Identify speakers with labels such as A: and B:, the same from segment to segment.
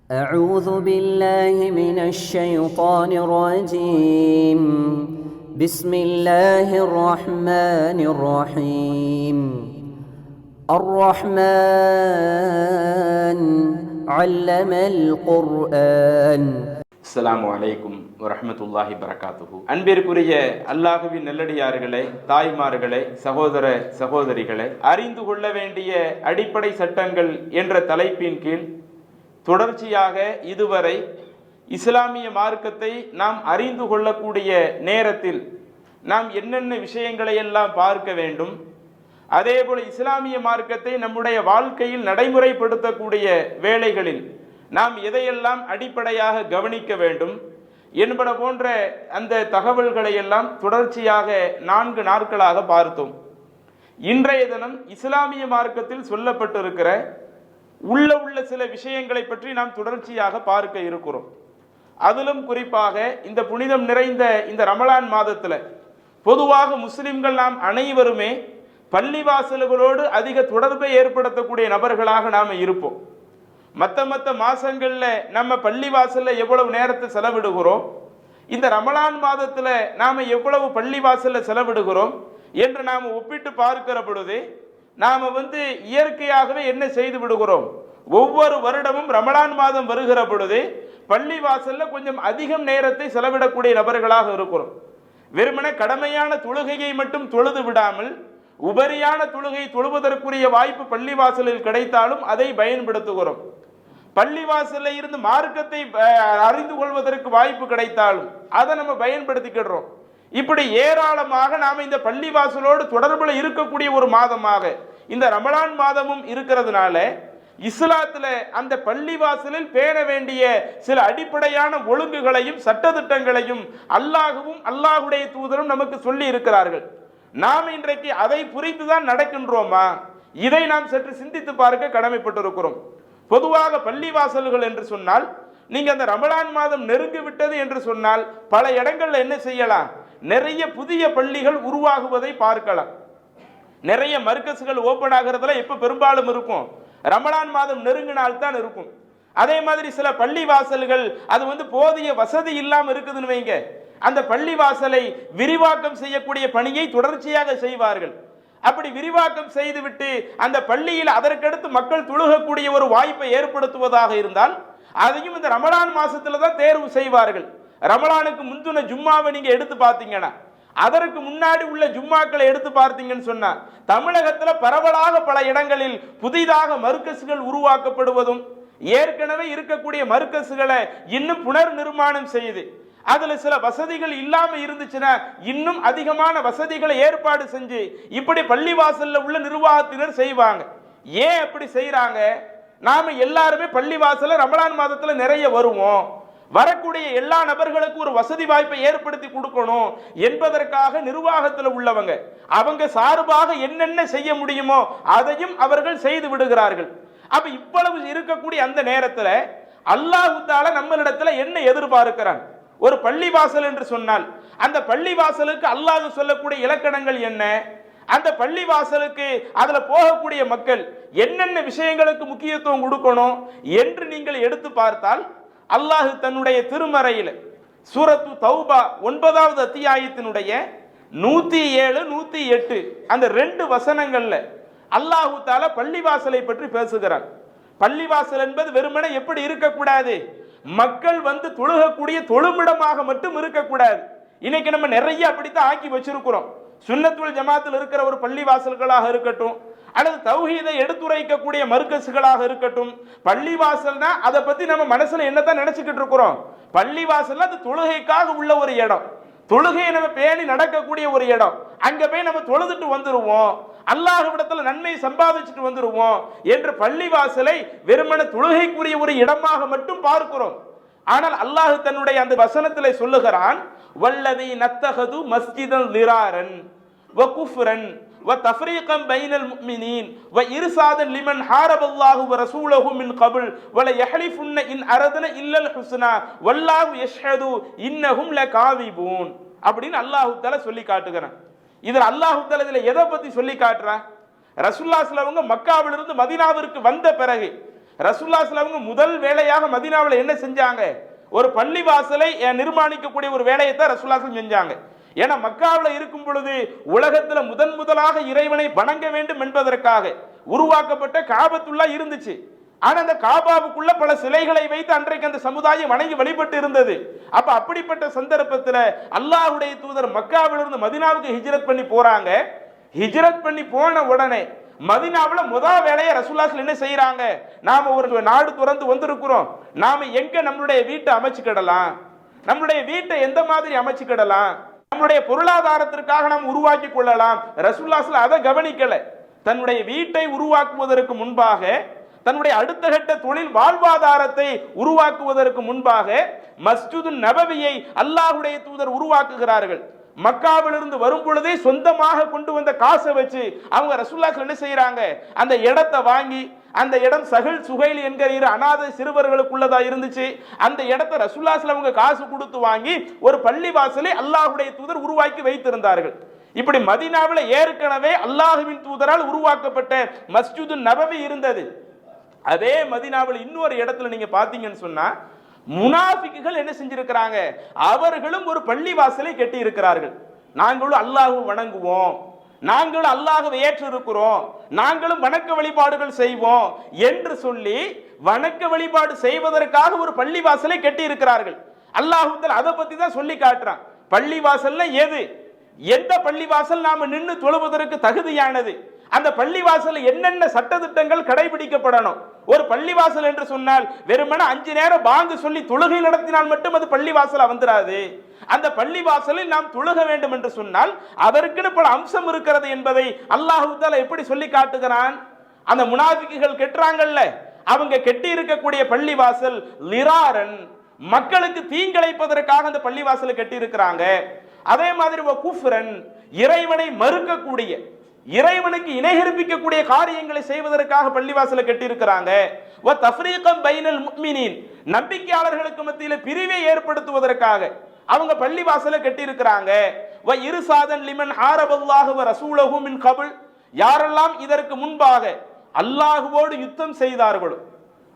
A: أعوذ بالله من الشيطان الرجيم بسم الله الرحمن الرحيم الرحمن علم القرآن.
B: அஸ்ஸலாமு அலைக்கும் வரஹ்மத்துல்லாஹி பரகாத்துஹு. அன்பிற்குரிய அல்லாஹ்வின் நல்லடியார்களே, தாய்மார்களே, சகோதர சகோதரிகளே, அறிந்து கொள்ள வேண்டிய அடிப்படை சட்டங்கள் என்ற தலைப்பின் கீழ் தொடர்ச்சியாக இதுவரை இஸ்லாமிய மார்க்கத்தை நாம் அறிந்து கொள்ளக்கூடிய நேரத்தில் நாம் என்னென்ன விஷயங்களை எல்லாம் பார்க்க வேண்டும், அதேபோல் இஸ்லாமிய மார்க்கத்தை நம்முடைய வாழ்க்கையில் நடைமுறைப்படுத்தக்கூடிய வேளைகளில் நாம் எதையெல்லாம் அடிப்படையாக கவனிக்க வேண்டும் என்பன போன்ற அந்த தகவல்களை எல்லாம் தொடர்ச்சியாக 4 நாட்களாக பார்த்தோம். இன்றைய தினம் இஸ்லாமிய மார்க்கத்தில் சொல்லப்பட்டிருக்கிற உள்ள சில விஷயங்களை பற்றி நாம் தொடர்ச்சியாக பார்க்க இருக்கிறோம். அதிலும் குறிப்பாக இந்த புனிதம் நிறைந்த இந்த ரமலான் மாதத்தில் பொதுவாக முஸ்லிம்கள் நாம் அனைவருமே பள்ளிவாசல்களோடு அதிக தொடர்பை ஏற்படுத்தக்கூடிய நபர்களாக நாம் இருப்போம். மற்ற மாசங்களில் நம்ம பள்ளிவாசலில் எவ்வளவு நேரத்தை செலவிடுகிறோம், இந்த ரமலான் மாதத்தில் நாம் எவ்வளவு பள்ளிவாசலில் செலவிடுகிறோம் என்று நாம் ஒப்பிட்டு பார்க்கிற பொழுது நாம் இயற்கையாகவே என்ன செய்து விடுகிறோம், ஒவ்வொரு வருடமும் ரமலான் மாதம் வருகிற பொழுது பள்ளிவாசலில் கொஞ்சம் அதிகம் நேரத்தை செலவிடக்கூடிய நபர்களாக இருக்கிறோம். வெறுமனே கடமையான தொழுகையை மட்டும் தொழுது விடாமல் உபரியான தொழுகை தொழுவதற்குரிய வாய்ப்பு பள்ளிவாசலில் கிடைத்தாலும் அதை பயன்படுத்துகிறோம். பள்ளிவாசலில் இருந்து மார்க்கத்தை அறிந்து கொள்வதற்கு வாய்ப்பு கிடைத்தாலும் அதை நம்ம பயன்படுத்திக்கிடுறோம். இப்படி ஏராளமாக நாம் இந்த பள்ளிவாசலோடு தொடர்புல இருக்கக்கூடிய ஒரு மாதமாக இந்த ரமலான் மாதமும் இருக்கிறதுனால இஸ்லாத்தில் அந்த பள்ளிவாசலில் பேண வேண்டிய சில அடிப்படையான ஒழுங்குகளையும் சட்டதிட்டங்களையும் அல்லாஹ்வும் அல்லாஹ்வுடைய தூதரும் நமக்கு சொல்லி இருக்கிறார்கள். நாம் இன்றைக்கு அதை புரிந்துதான் நடக்கின்றோமா? இதை நாம் சற்று சிந்தித்து பார்க்க கடமைப்பட்டிருக்கிறோம். பொதுவாக பள்ளிவாசல்கள் என்று சொன்னால் நீங்க அந்த ரமலான் மாதம் நெருங்கி விட்டது என்று சொன்னால் பல இடங்கள்ல என்ன செய்யலாம், நிறைய புதிய பள்ளிகள் உருவாகுவதை பார்க்கலாம். நிறைய மர்கஸ்கள் ஓபன் ஆகிறதுல எப்ப பெரும்பாலும் இருக்கும், ரமலான் மாதம் நெருங்கினால்தான் இருக்கும். அதே மாதிரி சில பள்ளிவாசல்கள் அது போதிய வசதி இல்லாமல் இருக்குதுன்னு வைங்க, அந்த பள்ளிவாசலை விரிவாக்கம் செய்யக்கூடிய பணியை தொடர்ச்சியாக செய்வார்கள். அப்படி விரிவாக்கம் செய்துவிட்டு அந்த பள்ளியில் அதற்கடுத்து மக்கள் தொழுகக்கூடிய ஒரு வாய்ப்பை ஏற்படுத்துவதாக இருந்தால் அதையும் இந்த ரமலான் மாசத்துல தான் தேர்வு செய்வார்கள். ரமலானுக்கு முந்தின ஜும்மாவை நீங்க எடுத்து பார்த்தீங்கன்னா, அதற்கு முன்னாடி உள்ள ஜும்மாக்களை எடுத்து பார்த்தீங்கன்னு சொன்னா தமிழகத்துல பரவலாக பல இடங்களில் புதிதாக மர்கஸ்கள் உருவாக்கப்படுவதும் ஏற்கனவே இருக்கக்கூடிய மர்கஸ்களை இன்னும் புனர் நிர்மாணம் செய்து அதுல சில வசதிகள் இல்லாம இருந்துச்சுன்னா இன்னும் அதிகமான வசதிகளை ஏற்பாடு செஞ்சு இப்படி பள்ளிவாசல்ல உள்ள நிர்வாகத்தினர் செய்வாங்க. ஏன் அப்படி செய்யறாங்க? நாம எல்லாருமே பள்ளிவாசல்ல ரமலான் மாதத்துல நிறைய வருவோம், வரக்கூடிய எல்லா நபர்களுக்கும் ஒரு வசதி வாய்ப்பை ஏற்படுத்தி கொடுக்கணும் என்பதற்காக நிர்வாகத்தில் உள்ளவங்க அவங்க சார்பாக என்னென்ன செய்ய முடியுமோ அதையும் அவர்கள் செய்து விடுகிறார்கள். அப்ப இவ்வளவு இருக்கக்கூடிய அந்த நேரத்தில் அல்லாஹ் தஆலா நம்மளிடத்துல என்ன எதிர்பார்க்கிறான்? ஒரு பள்ளிவாசல் என்று சொன்னால் அந்த பள்ளிவாசலுக்கு அல்லாஹ் சொல்லக்கூடிய இலக்கணங்கள் என்ன, அந்த பள்ளிவாசலுக்கு அதுல போகக்கூடிய மக்கள் என்னென்ன விஷயங்களுக்கு முக்கியத்துவம் கொடுக்கணும் என்று நீங்கள் எடுத்து பார்த்தால் அல்லாஹ் தன்னுடைய திருமறையில் சூரத்து தௌபா 9வது அத்தியாயத்தினுடைய 107, 108 அந்த 2 வசனங்கள்ல அல்லாஹ் தஆலா பள்ளிவாசலை பற்றி பேசுகிறார். பள்ளிவாசல் என்பது வெறுமனே எப்படி இருக்கக்கூடாது, மக்கள் தொழுகக்கூடிய தொழுமிடமாக மட்டும் இருக்கக்கூடாது. இன்னைக்கு நம்ம நிறைய அப்படித்தான் ஆக்கி வச்சிருக்கிறோம். சுன்னத்துல் ஜமாத்தில் இருக்கிற ஒரு பள்ளிவாசல்களாக இருக்கட்டும் அல்லது தௌஹீதை எடுத்துரைக்கக்கூடிய மர்கஸ்களாக இருக்கட்டும், பள்ளிவாசல்னா அதை பத்தி நம்ம மனசுல என்னதான் நினைச்சுக்கிட்டு இருக்கிறோம், பள்ளிவாசல் அது தொழுகைக்காக உள்ள ஒரு இடம், தொழுகையை நம்ம பேணி நடக்கக்கூடிய ஒரு இடம், அங்க போய் நம்ம தொழுதுட்டு வந்துருவோம், அல்லாஹ்விடத்துல நன்மை சம்பாதிச்சுட்டு வந்துருவோம் என்று பள்ளிவாசலை வெறுமன தொழுகைக்குரிய ஒரு இடமாக மட்டும் பார்க்கிறோம். ஆனால் அல்லாஹ் தன்னுடைய அந்த வசனத்திலே சொல்லுகிறான், வல்லதி நத்தஹது மஸ்ஜிதன் லிராரன் வ குஃப்ரன் வ தஃப்ரீகன் பைனல் முஃமினீன் வ இர்சாதன் லிமன் ஹாரபல்லாஹு வ ரசூலஹு மின் கபில் வ ல யஹ்லிஃபுன்ன இன் அரதன இல்லல் ஹுஸ்னா வல்லாஹு யஷ்ஹது இன்னஹும் லகாதிபூன் அப்படின்னு அல்லாஹ் தஆலா சொல்லி காட்டுகிறான். இதில் அல்லாஹ் தஆலா எதை பத்தி சொல்லி காட்டுறான்? ரசூலுல்லாஹி ஸல்லல்லாஹு அலைஹி வஸல்லம் மக்காவிலிருந்து மதீனாவிற்கு வந்த பிறகு ரசூலுல்லாஹி ஸல்லல்லாஹு அலைஹி வஸல்லம் முதல் வேலையாக மதீனாவில் என்ன செஞ்சாங்க? ஒரு பள்ளிவாசலை நிர்மாணிக்கக்கூடிய ஒரு வேலையை தான் ரசூலுல்லாஹி ஸல்லல்லாஹு அலைஹி வஸல்லம் செஞ்சாங்க. ஏன்னா மக்காவில் இருக்கும் பொழுது உலகத்தில் முதலாக இறைவனை வணங்க வேண்டும் என்பதற்காக உருவாக்கப்பட்ட காபத்துல்லா இருந்துச்சு. ஆனா அந்த காபாவுக்குள்ள பல சிலைகளை வைத்து அன்றைக்கு அந்த சமுதாயம் வணங்கி வழிபட்டு இருந்தது. அப்ப அப்படிப்பட்ட சந்தர்ப்பத்தில் அல்லாஹ்வுடைய தூதர் மக்காவிலிருந்து மதீனாவுக்கு ஹிஜ்ரத் பண்ணி போறாங்க. ஹிஜ்ரத் பண்ணி போன உடனே மதீனாவில் முதல் வேலையை ரசூலுல்லாஹி என்ன செய்யறாங்க? நாம ஒரு நாடு துறந்து வந்திருக்கிறோம், நாம எங்க நம்மளுடைய வீட்டை அமைச்சுக்கிடலாம், நம்மளுடைய வீட்டை எந்த மாதிரி அமைச்சுக்கிடலாம், நம்முடைய பொருளாதாரத்திற்காக நாம் உருவாக்கி கொள்ளலாம். ரசூலுல்லாஹி அதை கவனிக்கல. தன்னுடைய வீட்டை உருவாக்குவதற்கு முன்பாக, தன்னுடைய அடுத்த கட்ட தொழில் வாழ்வாதாரத்தை உருவாக்குவதற்கு முன்பாக மஸ்ஜிது நபவியை அல்லாஹ்வுடைய தூதர் உருவாக்குகிறார்கள். மக்காவிலிருந்து வரும் பொழுதே சொந்தமாக கொண்டு வந்த காசை வச்சு அவங்க ரசூலுல்லாஹி என்ன செய்யறாங்க? அந்த இடத்தை வாங்கி, அந்த இடம் சஹல் சுஹைல் என்கிற அநாதை சிறுவர்களுக்குள்ளதா இருந்துச்சு. அந்த இடத்தை ரசூலுல்லாஹி அவங்க காசு கொடுத்து வாங்கி ஒரு பள்ளி வாசலை அல்லாஹ்வுடைய தூதர் உருவாக்கி வைத்திருந்தார்கள். இப்படி மதீனாவில் ஏற்கனவே அல்லாஹ்வின் தூதரால் உருவாக்கப்பட்ட மஸ்ஜிது நபவி இருந்தது. அதே மதீனாவில் இன்னொரு இடத்துல நீங்க பாத்தீங்கன்னு சொன்னா முனாஃபிக்குகள் என்ன செஞ்சிருக்கிறாங்க? அவர்களும் ஒரு பள்ளி வாசலை கட்டி இருக்கிறார்கள். நாங்களும் அல்லாஹ்வை வணங்குவோம், நாங்களும் அல்லாஹ்வை ஏற்று இருக்கிறோம், நாங்களும் வணக்க வழிபாடுகள் செய்வோம் என்று சொல்லி வணக்க வழிபாடு செய்வதற்காக ஒரு பள்ளி வாசலை கட்டி இருக்கிறார்கள். அல்லாஹ் அதை பத்தி தான் சொல்லி காட்டுறான். பள்ளி வாசல்ல எது, எந்த பள்ளி வாசல் நாம நின்று தொழுவதற்கு தகுதியானது, அந்த பள்ளிவாசல் என்னென்ன சட்டதிட்டங்கள் கடைபிடிக்கப்படணும். ஒரு பள்ளிவாசல் என்று சொன்னால் வெறுமனே 5 நேரம் பாங்கு சொல்லி தொழுகை நடத்தினால் மட்டும் அது பள்ளிவாசல் வந்துராது. அந்த பள்ளிவாசலில் நாம் தொழுக வேண்டும் என்று சொன்னால் அதற்குன்னு பல அம்சம் இருக்கிறது என்பதை அல்லாஹ் தஆலா எப்படி சொல்லி காட்டுகிறான்? அந்த முனாஃபிக்குகள் கெட்டுறாங்கல்ல, அவங்க கெட்டி இருக்கக்கூடிய பள்ளிவாசல் லிராரன், மக்களுக்கு தீங்கிழைப்பதற்காக அந்த பள்ளிவாசலை கட்டி இருக்கிறாங்க. அதே மாதிரி குஃப்ரன், இறைவனை மறுக்கக்கூடிய, இறைவனுக்கு இணைகற்பிக்கக்கூடிய காரியங்களை செய்வதற்காக பள்ளிவாசலை கட்டி இருக்கிறாங்க. வ தஃப்ரீகன் பைனல் முஃமினீன், நம்பிக்கையாளர்களுக்கு மத்தியில் பிரிவை ஏற்படுத்துவதற்காக அவங்க பள்ளிவாசலை கட்டி இருக்கிறாங்க. வ இர்சாதன் லிமன் ஹாரபல்லாஹு வ ரசூலஹு மின் கபில், யாரெல்லாம் இதற்கு முன்பாக அல்லாஹ்வோடு யுத்தம் செய்தார்களோ,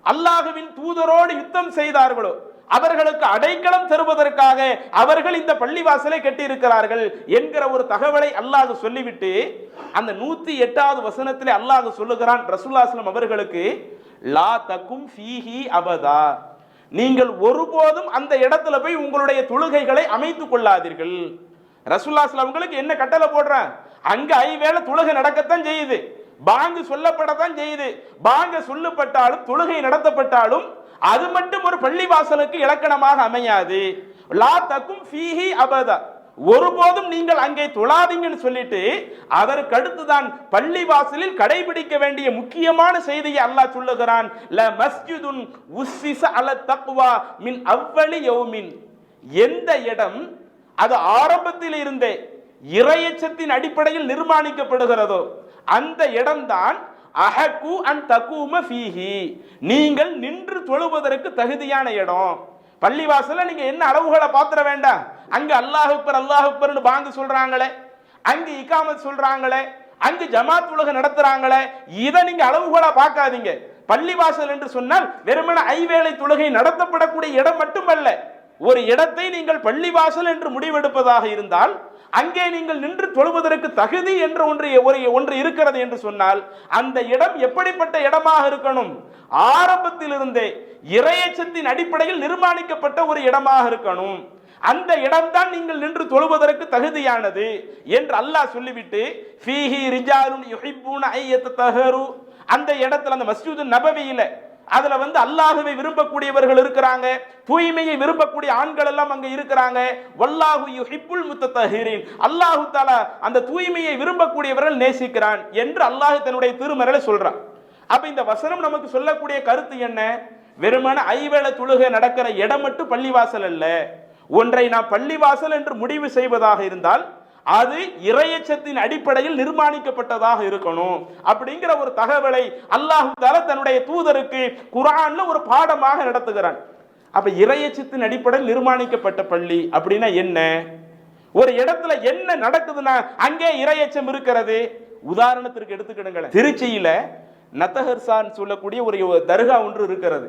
B: அல்லாஹ்வின் தூதரோடு யுத்தம் செய்தார்களோ, அவர்களுக்கு அடைக்கலம் தருவதற்காக அவர்கள் இந்த பள்ளிவாசலை கட்டி இருக்கிறார்கள் என்கிற ஒரு தகவலை அல்லாஹ் சொல்லிவிட்டு அந்த 108வது வசனத்திலே அல்லாஹ் சொல்லுகிறான் ரசூலுல்லாஹி ஸல்லல்லாஹு அலைஹி வஸல்லம் அவர்களுக்கு, லா தகும் ஃபீஹி அபதா, நீங்கள் ஒருபோதும் அந்த இடத்துல போய் உங்களுடைய தொழுகைகளை அமைத்துக் கொள்ளாதீர்கள். ரசூலுல்லாஹி ஸல்லல்லாஹு அலைஹி வஸல்லம் அவங்களுக்கு என்ன கட்டளை போடுறான்? அங்க ஐவேளை தொழுகை நடக்கத்தான் செய்யுது, பாங்கு சொல்லப்படத்தான் செய்யுது. பாங்கு சொல்லப்பட்டாலும் தொழுகை நடத்தப்பட்டாலும் அது மட்டும் ஒரு பள்ளிவாசலுக்கு இலக்கணமாக அமையாது. லா தகும் ஃபீஹி அபதா, ஒருபோதும் நீங்கள் அங்கே தொழாதீங்கன்னு சொல்லிட்டு அதற்கு அடுத்துதான் பள்ளிவாசலில் கடைபிடிக்க வேண்டிய முக்கியமான செய்தியை அல்லாஹ் சொல்லுகிறான். ல மஸ்ஜிதுன் உஸ்ஸிஸ அல தக்வா மின் அவ்வலி யௌமின், எந்த இடம் அது ஆரம்பத்தில் இருந்தே இறையச்சத்தின் அடிப்படையில் நிர்மாணிக்கப்படுகிறதோ அந்த இடம்தான் அஹகு அன் தகூம ஃபீஹி, நீங்கள் நின்று தொழுவதற்கு தகுதியான இடம். பள்ளிவாசல்ல நீங்க என்ன அளவுகளை பாத்திர வேண்டாம். அங்க அல்லாஹ் அக்பர்னு பாங்கு சொல்றாங்களே, அங்க இகாமத் சொல்றாங்களே, அங்க ஜமாத் தொழுகை நடத்துறாங்களே, இதை நீங்க அளவுகளா பார்க்காதீங்க. பள்ளிவாசல் என்று சொன்னால் வெறுமனே ஐவேளை தொழுகை நடத்தப்படக்கூடிய இடம் மட்டுமல்ல. ஒரு இடத்தை நீங்கள் பள்ளிவாசல் என்று முடிவெடுப்பதாக இருந்தால் அங்கே நீங்கள் நின்று தொழுவதற்கு தகுதி என்ற ஒன்று இருக்கிறது என்று சொன்னால் அந்த இடம் எப்படிப்பட்ட இடமாக இருக்கணும்? ஆரம்பத்திலிருந்தே இறையச்சத்தின் அடிப்படையில் நிர்மாணிக்கப்பட்ட ஒரு இடமாக இருக்கணும். அந்த இடம்தான் நீங்கள் நின்று தொழுவதற்கு தகுதியானது என்று அல்லாஹ் சொல்லிவிட்டு ஃபீஹி ரிஜாலுன் யுஹிப்பூன ஐயத்தஹரு, அந்த இடத்துல அந்த மஸ்ஜிது நபவியில அதுல அல்லாஹ்வை விரும்பக்கூடியவர்கள் இருக்கிறாங்க, தூய்மையை விரும்பக்கூடிய ஆண்கள் எல்லாம் அங்க இருக்கிறாங்க. வல்லாஹு யுஹிப்புல் முத்தத்தஹிரீன், அல்லாஹ் தஆலா அந்த தூய்மையை விரும்பக்கூடியவர்கள் நேசிக்கிறான் என்று அல்லாஹ் தன்னுடைய திருமறையில சொல்றான். அப்ப இந்த வசனம் நமக்கு சொல்லக்கூடிய கருத்து என்ன? வெறுமனே ஐவேளை தொழுகை நடக்கிற இடம் மட்டும் பள்ளிவாசல் அல்ல. ஒன்றை நாம் பள்ளிவாசல் என்று முடிவு செய்வதாக இருந்தால் அது இறையச்சத்தின் அடிப்படையில் நிர்மாணிக்கப்பட்டதாக இருக்கணும் அப்படிங்கிற ஒரு தகவலை அல்லாஹ் தஆலா தன்னுடைய தூதருக்கு குர்ஆன்ல ஒரு பாடமாக நடத்துகிறான். அப்ப இறையச்சத்தின் அடிப்படையில் நிர்மாணிக்கப்பட்ட பள்ளி அப்படின்னா என்ன? ஒரு இடத்துல என்ன நடக்குதுன்னா அங்கே இறையச்சம் இருக்கிறது. உதாரணத்திற்கு எடுத்துக்கிடுங்களேன், திருச்சியில நத்தஹர்சான் சொல்லக்கூடிய ஒரு தர்கா ஒன்று இருக்கிறது.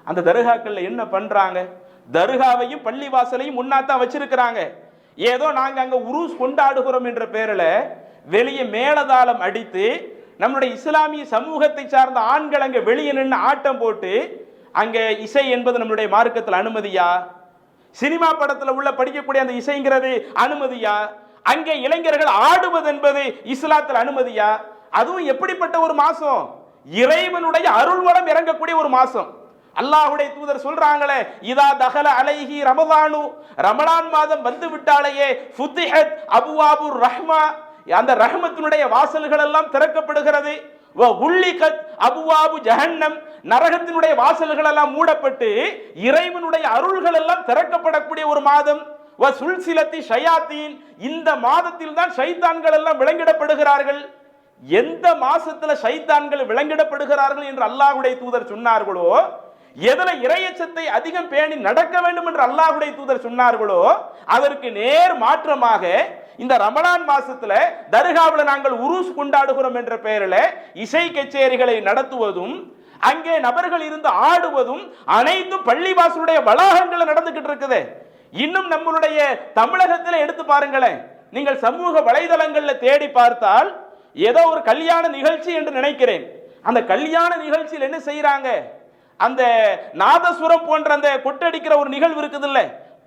B: அந்த தர்காக்கள்ல என்ன பண்றாங்க? தர்காவையும் பள்ளிவாசலையும் முன்னாத்தான் வச்சிருக்கிறாங்க. ஏதோ நாங்க அங்க உருஸ் கொண்டாடுகிறோம் என்ற பேரில் வெளியே மேலதாளம் அடித்து நம்முடைய இஸ்லாமிய சமூகத்தை சார்ந்த ஆண்கள் அங்க வெளியே நின்று ஆட்டம் போட்டு, அங்க இசை என்பது நம்முடைய மார்க்கத்தில் அனுமதியா? சினிமா படத்துல உள்ள படிக்கக்கூடிய அந்த இசைங்கிறது அனுமதியா? அங்கே இளைஞர்கள் ஆடுவது என்பது இஸ்லாத்தில் அனுமதியா? அதுவும் எப்படிப்பட்ட ஒரு மாசம்? இறைவனுடைய அருள் வளம் இறங்கக்கூடிய ஒரு மாசம். அல்லாஹ்வுடைய தூதர் சொல்றாங்களே, இதா தகல அலைஹி ரமலானு, ரமலான் மாதம் வந்து விட்டாலேயே ஃபுத்திஹத் அபுவாபுர் ரஹ்மா, அந்த ரஹ்மத்தினுடைய வாசல்கள் எல்லாம் திறக்கப்படுகிறது. வ குல்லிகத் அபுவாபு ஜஹன்னம், நரகத்தினுடைய வாசல்கள் எல்லாம் மூடப்பட்டு இறைவனுடைய அருள்கள் எல்லாம் திறக்கப்படக்கூடிய ஒரு மாதம். வ சுல்சிலத்தி ஷயாத்தீன், இந்த மாதத்தில் தான் ஷைத்தான்கள் எல்லாம் விலங்கிடப்படுகிறார்கள். எந்த மாசத்துல ஷைத்தான்கள் விலங்கிடப்படுகிறார்கள் என்று அல்லாஹ்வுடைய தூதர் சொன்னார்களோ, எதுல இறையச்சத்தை அதிகம் பேணி நடக்க வேண்டும் என்று அல்லாஹ்வுடைய தூதர் சொன்னார்களோ, அதற்கு நேர் மாற்றமாக இந்த ரமலான் மாசத்துல தர்காவில் நாங்கள் உருஸ் கொண்டாடுகிறோம் என்ற பெயரில் இசை கச்சேரிகளை நடத்துவதும், அங்கே நபர்கள் இருந்து ஆடுவதும் அனைத்தும் பள்ளிவாசலுடைய வளாகங்கள் நடந்துகிட்டு இருக்குது. இன்னும் நம்மளுடைய தமிழகத்தில் எடுத்து பாருங்களேன், நீங்கள் சமூக வலைதளங்கள்ல தேடி பார்த்தால் ஏதோ ஒரு கல்யாண நிகழ்ச்சி என்று நினைக்கிறேன். அந்த கல்யாண நிகழ்ச்சியில் என்ன செய்யறாங்க? அந்த நாதசுரம் போன்ற அந்த கொட்டடிக்கிற ஒரு நிகழ்வு இருக்குது இல்ல,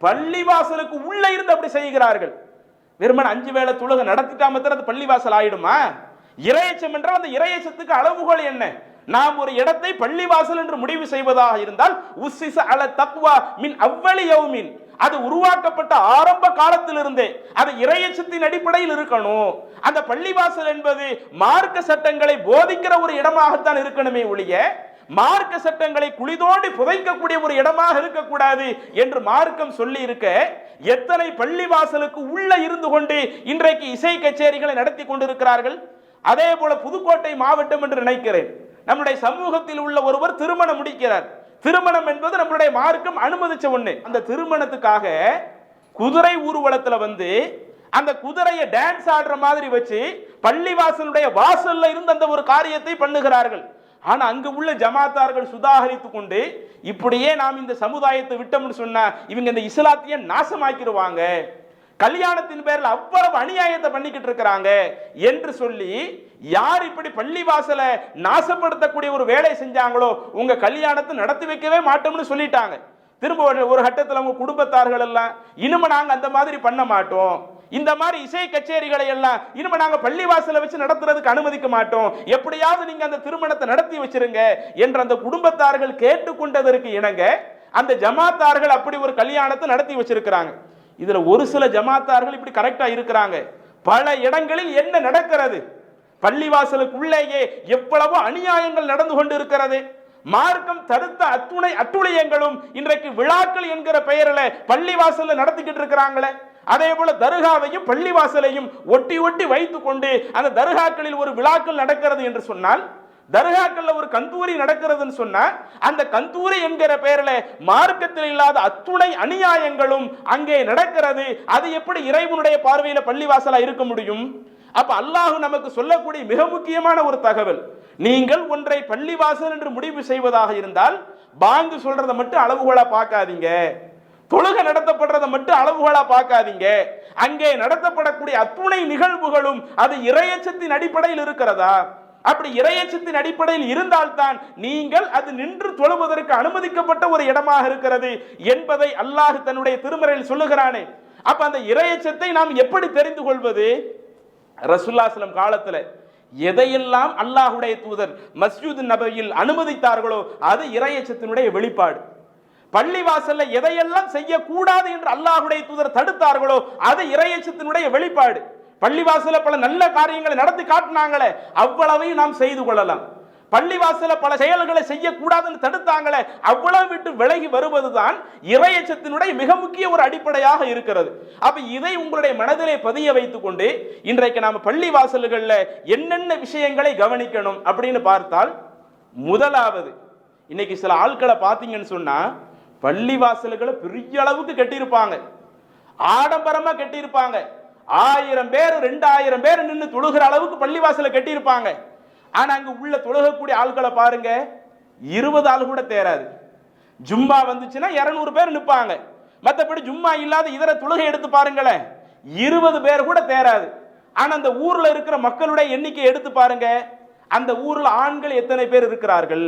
B: பள்ளிவாசலுக்கு உள்ள இருந்து அப்படி செய்கிறார்கள். வெறுமன் 5 வேளை தொழுகை நடத்திட்டா மாத்திரம் அது பள்ளிவாசல் ஆயிடுமா? இறையச்சம் என்றால் அந்த இறையச்சத்துக்கு அளவுகோல் என்ன? நாம் ஒரு இடத்தை பள்ளிவாசல் என்று முடிவு செய்வதாக இருந்தால் உஸ்ஸிஸ அல தக்வா மின் அவ்வளி யௌமின், அது உருவாக்கப்பட்ட ஆரம்ப காலத்திலிருந்தே அது இறையச்சத்தின் அடிப்படையில் இருக்கணும். அந்த பள்ளிவாசல் என்பது மார்க்க சட்டங்களை போதிக்கிற ஒரு இடமாகத்தான் இருக்கணுமே ஒழிய மார்க்க சட்டங்களை குளிதோண்டி புதைக்கக்கூடிய ஒரு இடமாக இருக்கக்கூடாது என்று மார்க்கம் சொல்லி இருக்க, எத்தனை பள்ளிவாசலுக்கு உள்ள இருந்து கொண்டு இன்றைக்கு இசை கச்சேரிகளை நடத்தி கொண்டிருக்கிறார்கள். அதே போல புதுக்கோட்டை மாவட்டம் என்று நினைக்கிறேன், நம்முடைய சமூகத்தில் உள்ள ஒருவர் திருமணம் முடிக்கிறார். திருமணம் என்பது நம்முடைய மார்க்கம் அனுமதிச்ச ஒண்ணு. அந்த திருமணத்துக்காக குதிரை ஊர்வலத்துல வந்து அந்த குதிரையை டான்ஸ் ஆடுற மாதிரி வச்சு பள்ளிவாசலுடைய வாசல்ல இருந்து அந்த ஒரு காரியத்தை பண்ணுகிறார்கள். ஆனா அங்கு உள்ள ஜமாத்தார்கள் சுதாகரித்து கொண்டு, இப்படியே நாம் இந்த சமுதாயத்தை விட்டோம்னு சொன்னா இவங்க இந்த இஸ்லாத்திய நாசமாக்கிடுவாங்க, கல்யாணத்தின் பேரில் அவ்வளவு அநியாயத்தை பண்ணிக்கிட்டு இருக்கிறாங்க என்று சொல்லி, யார் இப்படி பள்ளிவாசலை நாசப்படுத்தக்கூடிய ஒரு வேலை செஞ்சாங்களோ உங்க கல்யாணத்தை நடத்தி வைக்கவே மாட்டோம்னு சொல்லிட்டாங்க. திரும்ப ஒரு கட்டத்தில் அவங்க குடும்பத்தார்கள் எல்லாம் இனிமே நாங்க அந்த மாதிரி பண்ண மாட்டோம், இந்த மாதிரி இசை கச்சேரிகளை எல்லாம் இனிமே நாங்க பள்ளிவாசலை வச்சு நடத்துறதுக்கு அனுமதிக்க மாட்டோம், எப்படியாவது நீங்க அந்த திருமணத்தை நடத்தி வச்சிருங்க என்று அந்த குடும்பத்தார்கள் கேட்டுக்கொண்டதற்கு இணங்க அந்த ஜமாத்தார்கள் அப்படி ஒரு கல்யாணத்தை நடத்தி வச்சிருக்கிறாங்க. இதுல ஒரு சில ஜமாத்தார்கள் இப்படி கரெக்டா இருக்கிறாங்க. பல இடங்களில் என்ன நடக்கிறது? பள்ளிவாசலுக்குள்ளேயே எவ்வளவோ அநியாயங்கள் நடந்து கொண்டு இருக்கிறது. மார்க்கம் தடுத்த அட்டுழியங்களும் இன்றைக்கு விழாக்கள் என்கிற பெயரில் பள்ளிவாசல்ல நடத்திக்கிட்டு இருக்கிறாங்களே. அதே போல தர்காவையும் பள்ளிவாசலையும் ஒட்டி ஒட்டி வைத்துக் கொண்டு அந்த தர்காக்களில் ஒரு விழாக்கள் நடக்கிறது என்று சொன்னால், தர்காக்கள்ல ஒரு கந்தூரி நடக்கிறதுன்னு சொன்னா அந்த கந்தூரி என்கிற பெயரில் மார்க்கத்தில் இல்லாத அத்துணை அநியாயங்களும் அங்கே நடக்கிறது. அது எப்படி இறைவனுடைய பார்வையில பள்ளிவாசலா இருக்க முடியும்? அப்ப அல்லாஹ் நமக்கு சொல்லக்கூடிய மிக முக்கியமான ஒரு தகவல், நீங்கள் ஒன்றை பள்ளிவாசல் என்று முடிவு செய்வதாக இருந்தால் பாங்கு சொல்றதை மட்டும் அளவுகோலா பார்க்காதீங்க, தொழுகை நடத்தப்படுறதை மட்டும் அளவுகோலா பார்க்காதீங்க, அங்கே நடத்தப்படக்கூடிய அத்துணை நிகழ்வுகளும் அது இறையச்சத்தின் அடிப்படையில் இருக்கிறதா? அப்படி இறையச்சத்தின் அடிப்படையில் இருந்தால்தான் நீங்கள் அது நின்று தொழுவதற்கு அனுமதிக்கப்பட்ட ஒரு இடமாக இருக்கிறது என்பதை அல்லாஹ் தன்னுடைய திருமறையில் சொல்லுகிறானே. அப்ப அந்த இறையச்சத்தை நாம் எப்படி தெரிந்து கொள்வது? ரசூலுல்லாஹி ஸல்லல்லாஹு அலைஹி காலத்துல எதையெல்லாம் அல்லாஹ்வுடைய தூதர் மஸ்ஜித் நபவியில் அனுமதித்தார்களோ அது இறையச்சத்தினுடைய வெளிப்பாடு. பள்ளிவாசல்ல எதையெல்லாம் செய்யக்கூடாது என்று அல்லாஹ்வுடைய தூதர் தடுத்தார்களோ அது இறையச்சத்தினுடைய வெளிப்பாடு. பள்ளிவாசல பல நல்ல காரியங்களை நடத்தி காட்டினாங்களே, அவ்வளவையும் நாம் செய்து கொள்ளலாம். பள்ளிவாசல பல செயல்களை செய்யக்கூடாதுன்னு தடுத்தாங்களே, அவ்வளவு விட்டு விலகி வருவதுதான் இறையச்சத்தினுடைய மிக முக்கிய ஒரு அடிப்படையாக இருக்கிறது. அப்ப இதை உங்களுடைய மனதிலே பதிய வைத்துக் கொண்டு இன்றைக்கு நாம பள்ளிவாசல்கள்ல என்னென்ன விஷயங்களை கவனிக்கணும் அப்படின்னு பார்த்தால், முதலாவது இன்னைக்கு சில ஆட்களை பார்த்தீங்கன்னு சொன்னா பள்ளிவாசல்களை பெரிய அளவுக்கு கட்டியிருப்பாங்க, ஆடம்பரமா கட்டியிருப்பாங்க, 1000 பேர் 2000 பேர் நின்று தொழுகிற அளவுக்கு பள்ளிவாசலை கட்டியிருப்பாங்க. ஆனா அங்க உள்ள தொழுகக்கூடிய ஆட்களை பாருங்க, 20 ஆள் கூட தேராது. ஜும்மா வந்துச்சுன்னா 200 பேர் நிற்பாங்க. மற்றபடி ஜும்மா இல்லாத இதர தொழுகை எடுத்து பாருங்களேன், 20 பேர் கூட தேராது. ஆனா அந்த ஊர்ல இருக்கிற மக்களுடைய எண்ணிக்கை எடுத்து பாருங்க, அந்த ஊர்ல ஆண்கள் எத்தனை பேர் இருக்கிறார்கள்,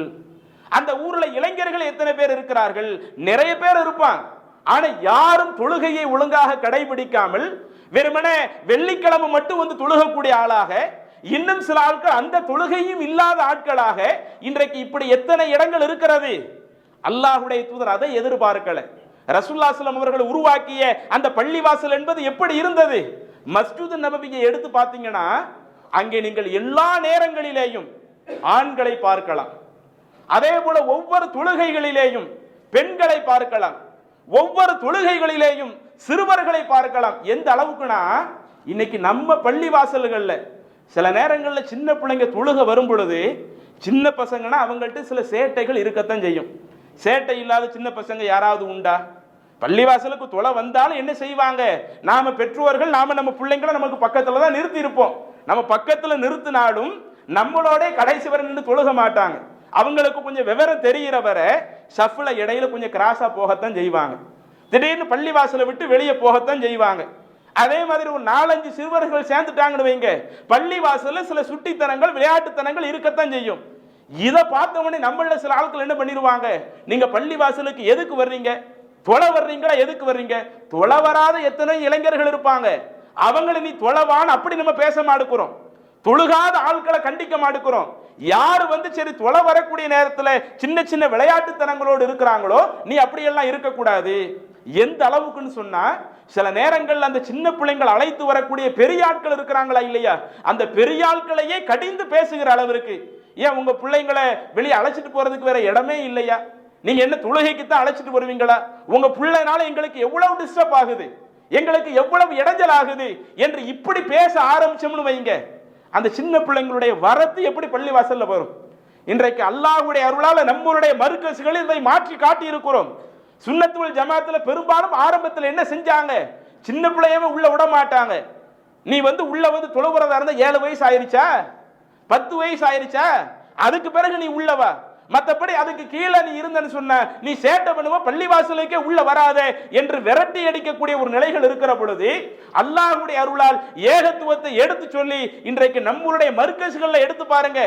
B: அந்த ஊர்ல இளைஞர்கள் எத்தனை பேர் இருக்கிறார்கள், நிறைய பேர் இருப்பாங்க. ஆனா யாரும் தொழுகையை ஒழுங்காக கடைபிடிக்காமல் வெறுமனே வெள்ளிக்கிழமை மட்டும் வந்து தொழுகக்கூடிய ஆளாக, இன்னும் சில ஆட்கள் அந்த தொழுகையும் இல்லாத ஆட்களாக இன்றைக்கு இப்படி எத்தனை இடங்கள் இருக்கிறது. அல்லாஹ்வுடைய தூதர் அதை எதிர்பார்க்கல. ரசூலுல்லாஹி ஸல்லல்லாஹு அலைஹி வஸல்லம் அவர்கள் உருவாக்கிய அந்த பள்ளிவாசல் என்பது எப்படி இருந்தது? மஸ்ஜிது நபவியை எடுத்து பார்த்தீங்கன்னா அங்கே நீங்கள் எல்லா நேரங்களிலேயும் ஆண்களை பார்க்கலாம். அதே போல ஒவ்வொரு தொழுகைகளிலேயும் பெண்களை பார்க்கலாம், ஒவ்வொரு தொழுகைகளிலேயும் சிறுவர்களை பார்க்கலாம். எந்த அளவுக்குனா இன்னைக்கு நம்ம பள்ளிவாசல்கள்ல சில நேரங்களில் சின்ன பிள்ளைங்க தொழுக வரும் பொழுது, சின்ன பசங்கன்னா அவங்கள்ட்ட சில சேட்டைகள் இருக்கத்தான் செய்யும். சேட்டை இல்லாத சின்ன பசங்க யாராவது உண்டா? பள்ளிவாசலுக்கு தொலை வந்தாலும் என்ன செய்வாங்க, நாம பெற்றோர்கள் நாம நம்ம பிள்ளைங்களை நமக்கு பக்கத்துல தான் நிறுத்தி இருப்போம். நம்ம பக்கத்துல நிறுத்தினாலும் நம்மளோட கடைசி வரை நின்று தொழுக மாட்டாங்க. அவங்களுக்கு கொஞ்சம் விவரம் தெரிகிற வரை ஷஃப்ல இடையில கொஞ்சம் கிராஸா போகத்தான் செய்வாங்க. திடீர்னு பள்ளிவாசலை விட்டு வெளியே போகத்தான் செய்வாங்க. அதே மாதிரி ஒரு 4-5 சிறுவர்கள் சேர்ந்துட்டாங்கன்னு வைங்க, பள்ளிவாசல்ல சில சுட்டித்தனங்கள் விளையாட்டுத்தனங்கள் இருக்கத்தான் செய்யும். இதை பார்த்த உடனே நம்மள சில ஆட்கள் என்ன பண்ணிடுவாங்க, நீங்க பள்ளிவாசலுக்கு எதுக்கு வர்றீங்க, தொலை வர்றீங்களா, எதுக்கு வர்றீங்க? தொலை வராத எத்தனை இளைஞர்கள் இருப்பாங்க, அவங்களை நீ தொலைவான்னு அப்படி நம்ம பேச மாட்டேங்கிறோம். தொழுகாத ஆட்களை கண்டிக்க மாட்டேங்கிறோம். யாரு வந்து சரி தொலை வரக்கூடிய நேரத்தில் சின்ன சின்ன விளையாட்டுத்தனங்களோடு இருக்கிறாங்களோ நீ அப்படியெல்லாம் இருக்கக்கூடாது. எந்த அளவுக்குன்னு சொன்னா, சில நேரங்கள் அந்த சின்ன பிள்ளைங்கள் அழைத்து வரக்கூடிய பெரிய ஆட்கள் இருக்கிறாங்களா இல்லையா, அந்த பெரிய ஆட்களையே கடிந்து பேசுகிற அளவிற்கு, ஏன் உங்க பிள்ளைங்களை வெளியே அழைச்சிட்டு போறதுக்கு வேற இடமே இல்லையா, நீங்க என்ன தொழுகைக்கு தான் அழைச்சிட்டு வருவீங்களா, உங்க பிள்ளைனால எங்களுக்கு எவ்வளவு டிஸ்டர்ப் ஆகுது, எங்களுக்கு எவ்வளவு இடைஞ்சல் ஆகுது என்று இப்படி பேச ஆரம்பிச்சோம்னு வைங்க, அந்த சின்ன பிள்ளைங்களுடைய வரத்து எப்படி பள்ளிவாசல்ல வரும்? இன்றைக்கு அல்லாஹ்வுடைய அருளால நம்மளுடைய மர்கஸ்களில் இதை மாற்றி காட்டி இருக்கிறோம். சுன்னத்துல் ஜமாத்துல பெரும்பாலும் ஆரம்பத்தில் என்ன செஞ்சாங்க, சின்ன பிள்ளையவே உள்ள விட மாட்டாங்க. நீ வந்து உள்ள வந்து தொழுகிறதா இருந்தா 7 வயசு ஆயிருச்சா, 10 வயசு ஆயிருச்சா, அதுக்கு பிறகு நீ உள்ளவா, மற்றபடி அதுக்கு கீழே நீ இருந்தன்னு சொன்ன நீ சேட்டை பண்ணுவ, பள்ளிவாசலுக்கே உள்ள வராதே என்று விரட்டி அடிக்கக்கூடிய ஒரு நிலைகள் இருக்கிற பொழுது, அல்லாஹ்வுடைய அருளால் ஏகத்துவத்தை எடுத்து சொல்லி இன்றைக்கு நம்மளுடைய மர்கஸ்களை எடுத்து பாருங்க,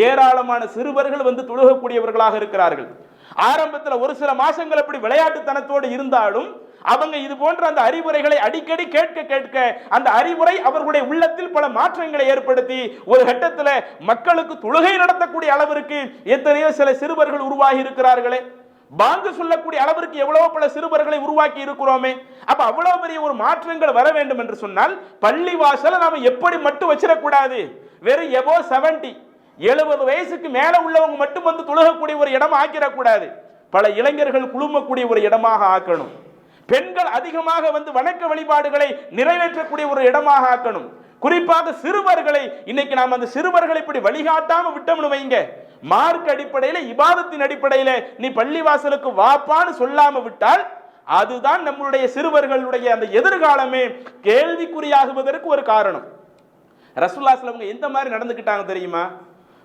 B: ஏராளமான சிறுவர்கள் வந்து தொழுகக்கூடியவர்களாக இருக்கிறார்கள். ஆரம்பத்தில் ஒரு சில மாசங்கள் அப்படி விளையாட்டுத்தனத்தோடு இருந்தாலும் அவங்க இது போன்ற அந்த அறிவுரைகளை அடிக்கடி கேட்க கேட்க அந்த அறிவுரை அவர்களுடைய உள்ளத்தில் பல மாற்றங்களை ஏற்படுத்தி ஒரு கட்டத்தில் மக்களுக்கு தொழுகை நடத்தக்கூடிய அளவிற்கு எத்தனையோ சில சிறுவர்கள் உருவாகி இருக்கிறார்களே, பாங்கு சொல்லக்கூடிய அளவிற்கு எவ்வளவோ பல சிறுவர்களை உருவாக்கி இருக்கிறோமே. அப்ப அவ்வளவு பெரிய ஒரு மாற்றங்கள் வர வேண்டும் என்று சொன்னால் பள்ளிவாசலை நாம எப்படி மட்டும் வச்சிடக்கூடாது, வெறும் எபோ 70 வயசுக்கு மேல உள்ளவங்க மட்டும் வந்து தொழுகக்கூடிய ஒரு இடம் ஆக்கிடக்கூடாது. பல இளைஞர்கள் குழுமக்கூடிய ஒரு இடமாக ஆக்கணும். பெண்கள் அதிகமாக வந்து வணக்க வழிபாடுகளை நிறைவேற்றக்கூடிய ஒரு இடமாக ஆக்கணும். குறிப்பாக சிறுவர்களை இன்னைக்கு நாம் அந்த சிறுவர்களை இப்படி வழிகாட்டாம விட்டோம்னு வைங்க, மார்க் அடிப்படையில் இபாதத்தின் அடிப்படையில் நீ பள்ளிவாசலுக்கு வாப்பான்னு சொல்லாம விட்டால் அதுதான் நம்மளுடைய சிறுவர்களுடைய அந்த எதிர்காலமே கேள்விக்குறியாகுவதற்கு ஒரு காரணம். ரசூலுல்லாஹி ஸல்லல்லாஹு அலைஹி வஸல்லம் எந்த மாதிரி நடந்துக்கிட்டாங்க தெரியுமா?